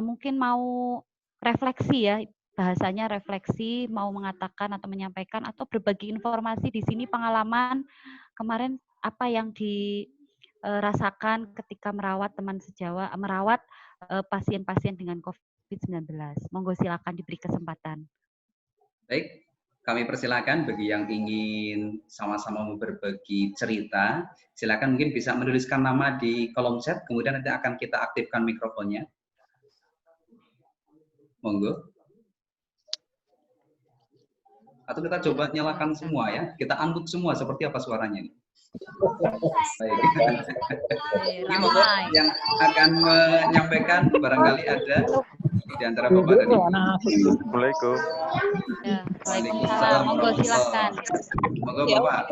mungkin mau refleksi ya, bahasanya refleksi, mau mengatakan atau menyampaikan atau berbagi informasi di sini pengalaman kemarin apa yang dirasakan ketika merawat teman sejawat, merawat pasien-pasien dengan COVID-19. Monggo silakan diberi kesempatan. Baik, kami persilakan bagi yang ingin sama-sama berbagi cerita, silakan mungkin bisa menuliskan nama di kolom chat, kemudian nanti akan kita aktifkan mikrofonnya. Monggo. Atau kita coba nyalakan semua ya, kita unmute semua seperti apa suaranya ini. Baik. Ini monggo yang akan menyampaikan barangkali ada di antara Bapak dan Ibu. Assalamualaikum. Ya, waalaikumsalam. Monggo silakan. Monggo Bapak.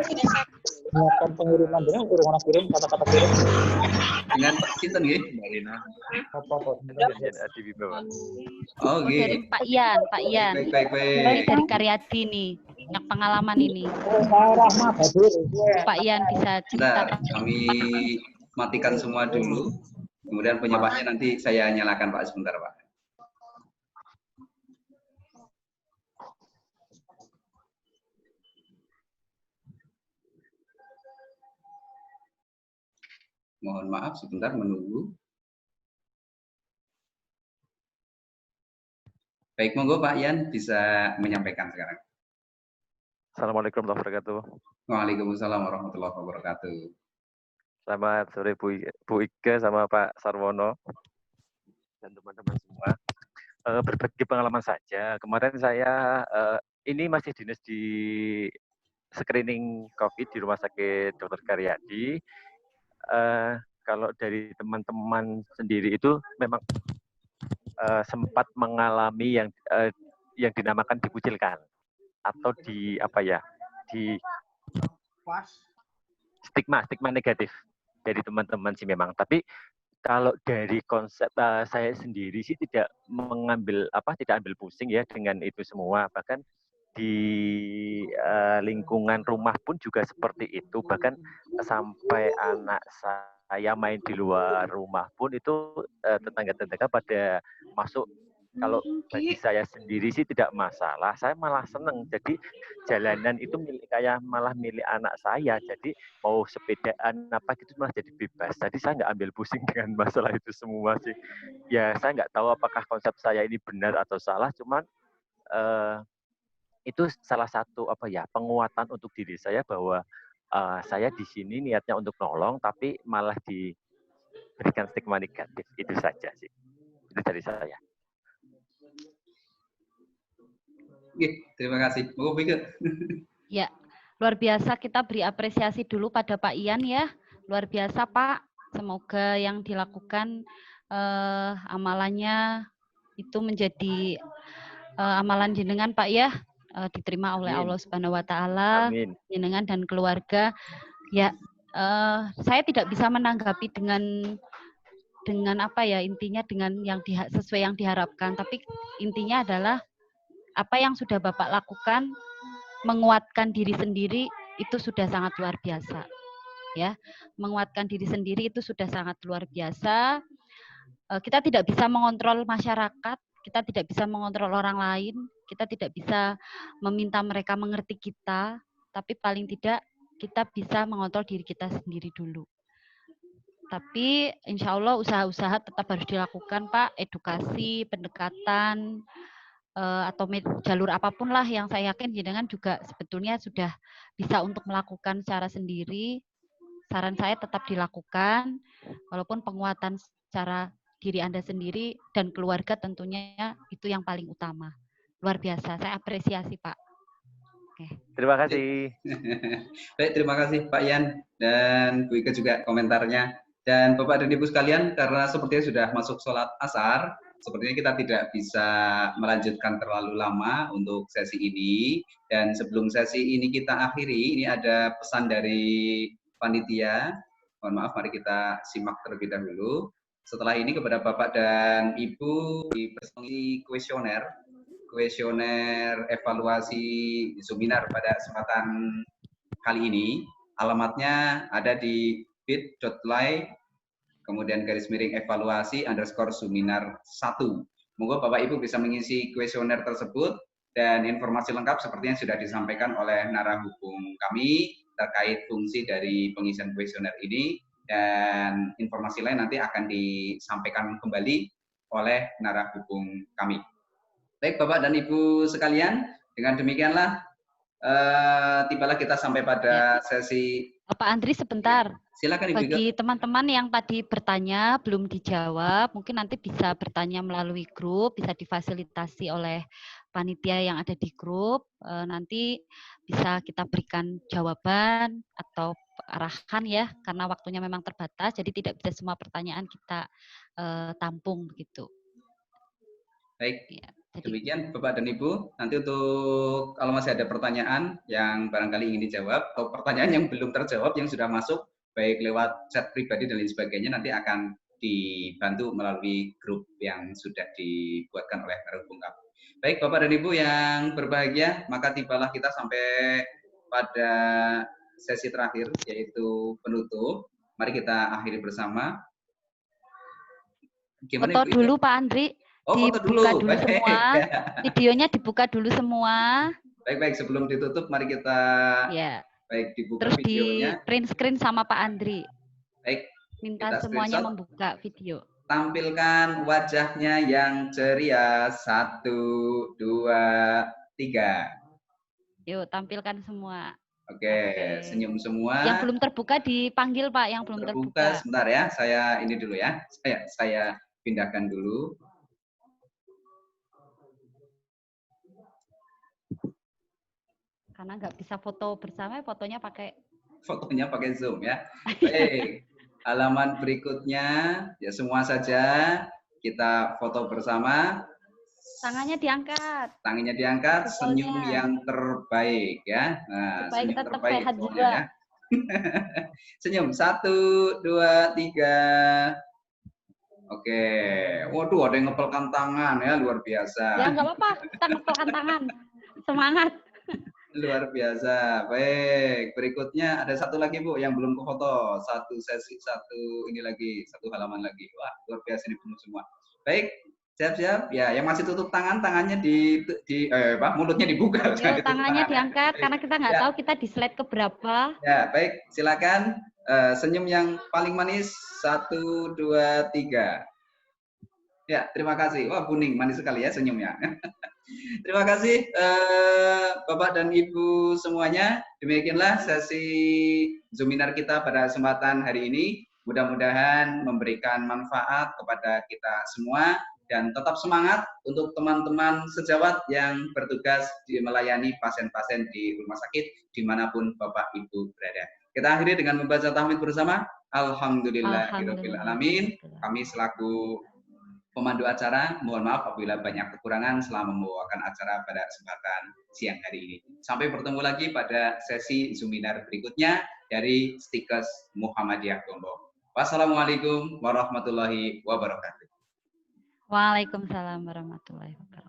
Menyiapkan pengiriman dengan urungan kirim kata-kata kirim. Dengan sinten nggih? Mbak Rina. Apa-apa. Di bawah. Oh nggih. Dari Pak Ian, Pak Ian. Baik. Dari Karyadi nih, yang pengalaman ini. Pak Ian bisa cerita. Bentar, kami matikan semua dulu. Kemudian penyebabnya nanti saya nyalakan Pak sebentar Pak. Mohon maaf sebentar menunggu. Baik, monggo Pak Ian bisa menyampaikan sekarang. Assalamualaikum warahmatullahi wabarakatuh. Waalaikumsalam warahmatullahi wabarakatuh. Selamat sore Bu Ike sama Pak Sarwono dan teman-teman semua. Berbagi pengalaman saja. Kemarin saya ini masih dinas di screening COVID di Rumah Sakit Dr. Karyadi. Kalau dari teman-teman sendiri itu memang sempat mengalami yang dinamakan dikucilkan atau di stigma negatif dari teman-teman sih memang. Tapi kalau dari konsep saya sendiri sih tidak ambil pusing ya dengan itu semua. Bahkan di lingkungan rumah pun juga seperti itu. Bahkan sampai anak saya main di luar rumah pun itu tetangga-tetangga pada masuk. Kalau bagi saya sendiri sih tidak masalah, saya malah seneng. Jadi jalanan itu malah milik anak saya. Jadi mau sepedaan apa gitu malah jadi bebas. Jadi saya nggak ambil pusing dengan masalah itu semua sih. Ya saya nggak tahu apakah konsep saya ini benar atau salah. Cuman itu salah satu penguatan untuk diri saya bahwa saya di sini niatnya untuk nolong, tapi malah diberikan stigma negatif. Itu saja sih. Itu dari saya. Oke, terima kasih. Mau pikir? Ya, luar biasa, kita beri apresiasi dulu pada Pak Ian ya. Luar biasa Pak, semoga yang dilakukan amalannya itu menjadi amalan jenengan Pak ya, diterima oleh Amin. Allah Subhanahu wa taala, Amin. jenengan dan keluarga. Ya, saya tidak bisa menanggapi dengan apa ya, intinya dengan yang sesuai yang diharapkan, tapi intinya adalah apa yang sudah Bapak lakukan, menguatkan diri sendiri itu sudah sangat luar biasa. Ya, menguatkan diri sendiri itu sudah sangat luar biasa. Kita tidak bisa mengontrol masyarakat, kita tidak bisa mengontrol orang lain, kita tidak bisa meminta mereka mengerti kita, tapi paling tidak kita bisa mengontrol diri kita sendiri dulu. Tapi insya Allah usaha-usaha tetap harus dilakukan Pak, edukasi, pendekatan, atau jalur apapun lah yang saya yakin jenengan juga sebetulnya sudah bisa untuk melakukan secara sendiri. Saran saya tetap dilakukan, walaupun penguatan secara diri Anda sendiri dan keluarga tentunya itu yang paling utama. Luar biasa, saya apresiasi Pak. Oke. Terima kasih. Baik, terima kasih Pak Ian dan Bu Ika juga komentarnya. Dan Bapak dan Ibu sekalian, karena sepertinya sudah masuk sholat asar, sepertinya kita tidak bisa melanjutkan terlalu lama untuk sesi ini. Dan sebelum sesi ini kita akhiri, ini ada pesan dari panitia. Mohon maaf, mari kita simak terlebih dahulu. Setelah ini kepada Bapak dan Ibu dipersongi kuesioner evaluasi seminar pada kesempatan kali ini. Alamatnya ada di bit.ly kemudian _evaluasi_seminar 1. Moga Bapak Ibu bisa mengisi kuesioner tersebut dan informasi lengkap sepertinya sudah disampaikan oleh narasumber kami terkait fungsi dari pengisian kuesioner ini, dan informasi lain nanti akan disampaikan kembali oleh narasumber kami. Baik Bapak dan Ibu sekalian, dengan demikianlah tibalah kita sampai pada sesi. Pak Andri sebentar. Silakan Ibu. Bagi teman-teman yang tadi bertanya belum dijawab, mungkin nanti bisa bertanya melalui grup, bisa difasilitasi oleh panitia yang ada di grup. Nanti bisa kita berikan jawaban atau arahan ya, karena waktunya memang terbatas, jadi tidak bisa semua pertanyaan kita tampung begitu. Baik. Ya. Demikian Bapak dan Ibu, nanti untuk kalau masih ada pertanyaan yang barangkali ingin dijawab atau pertanyaan yang belum terjawab yang sudah masuk baik lewat chat pribadi dan lain sebagainya, nanti akan dibantu melalui grup yang sudah dibuatkan oleh narasumber. Baik Bapak dan Ibu yang berbahagia, maka tibalah kita sampai pada sesi terakhir yaitu penutup. Mari kita akhiri bersama. Gimana, foto Ibu dulu Pak Andri. Oh, dibuka dulu semua, videonya dibuka dulu semua. Baik, sebelum ditutup, mari kita baik dibuka terus videonya. Di print screen sama Pak Andri. Baik. Minta semuanya membuka video. Tampilkan wajahnya yang ceria. 1, 2, 3. Yuk, tampilkan semua. Oke, senyum semua. Yang belum terbuka dipanggil Pak, yang belum terbuka. Sebentar ya, saya ini dulu ya. Saya pindahkan dulu. Karena nggak bisa foto bersama, fotonya pakai Zoom ya. Baik, halaman berikutnya ya semua saja kita foto bersama. Tangannya diangkat. Tangannya diangkat, senyum yang terbaik ya. Nah, supaya senyum kita terbaik sehat juga. Ya. Senyum 1, 2, 3. Oke, waduh ada yang ngepelkan tangan ya, luar biasa. Ya nggak apa-apa, kita ngepelkan tangan. Semangat. Luar biasa. Baik, berikutnya ada satu lagi Bu yang belum ke foto. Satu sesi, satu halaman lagi. Wah, luar biasa ini penuh semua. Baik, siap-siap. Ya, yang masih tutup tangan, tangannya mulutnya dibuka. Yo, tangannya diangkat karena kita nggak tahu kita di slide keberapa. Ya, baik. Silakan senyum yang paling manis. 1, 2, 3. Ya, terima kasih. Wah, kuning, manis sekali ya senyumnya. Terima kasih Bapak dan Ibu semuanya. Demikianlah sesi Zoominar kita pada kesempatan hari ini. Mudah-mudahan memberikan manfaat kepada kita semua dan tetap semangat untuk teman-teman sejawat yang bertugas melayani pasien-pasien di rumah sakit dimanapun Bapak Ibu berada. Kita akhiri dengan membaca tahmid bersama. Alhamdulillahirabbil alamin. Kami selaku pemandu acara, mohon maaf apabila banyak kekurangan selama membawakan acara pada kesempatan siang hari ini. Sampai bertemu lagi pada sesi Zoominar berikutnya dari Stikes Muhammadiyah Lombok. Wassalamualaikum warahmatullahi wabarakatuh. Waalaikumsalam warahmatullahi wabarakatuh.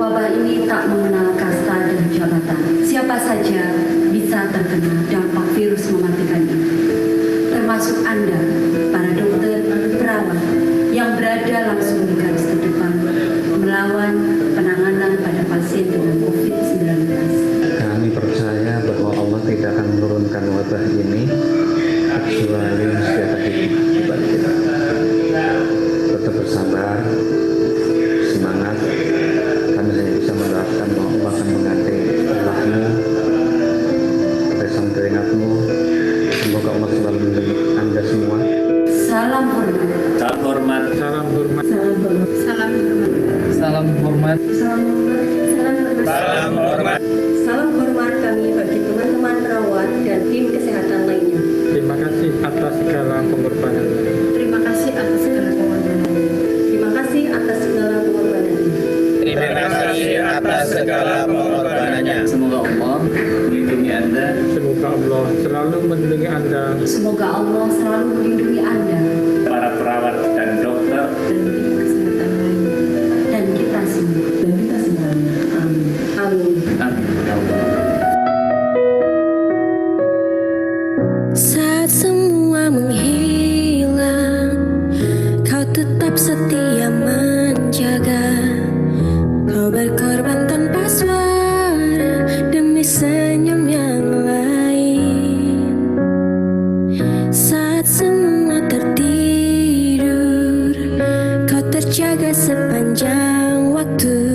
Wabah ini tak mengenal kasta dan jabatan. Siapa saja bisa terkena dampak virus mematikan ini. Termasuk Anda, para dokter, perawat, yang berada langsung di garis terdepan melawan penanganan pada pasien dengan COVID-19. Kami percaya bahwa Allah tidak akan menurunkan wabah ini kecuali setiap hari di balik kita. Tetap bersabar, semangat. Kami hanya bisa mendoakan bahwa Allah akan mengganti rahmu, kepesan keringatmu. Semoga Allah selalu melindungi Anda semua. Salam hormat. Salam hormat. Salam hormat. Salam hormat. Salam hormat. Salam hormat. Salam hormat. Salam hormat. Salam hormat kami bagi teman-teman perawat dan tim kesehatan lainnya. Terima kasih atas segala pengorbanan. Terima kasih atas segala pengorbanan. Terima kasih atas segala pengorbanan. Terima kasih atas segala pengorbanannya. Semoga Allah melindungi Anda. Semoga Allah selalu melindungi Anda. Semoga Allah selalu melindungi Anda Para perawat dan dokter. dan tim kesehatan lainnya dan kita semua. Amin. Amin. Amin. Ya Allah. Saat semua menghilang, kau tetap setia menjaga. Kau berkorban tanpa suara demi senyum yang lain. Saat semua tertidur, kau terjaga sepanjang waktu.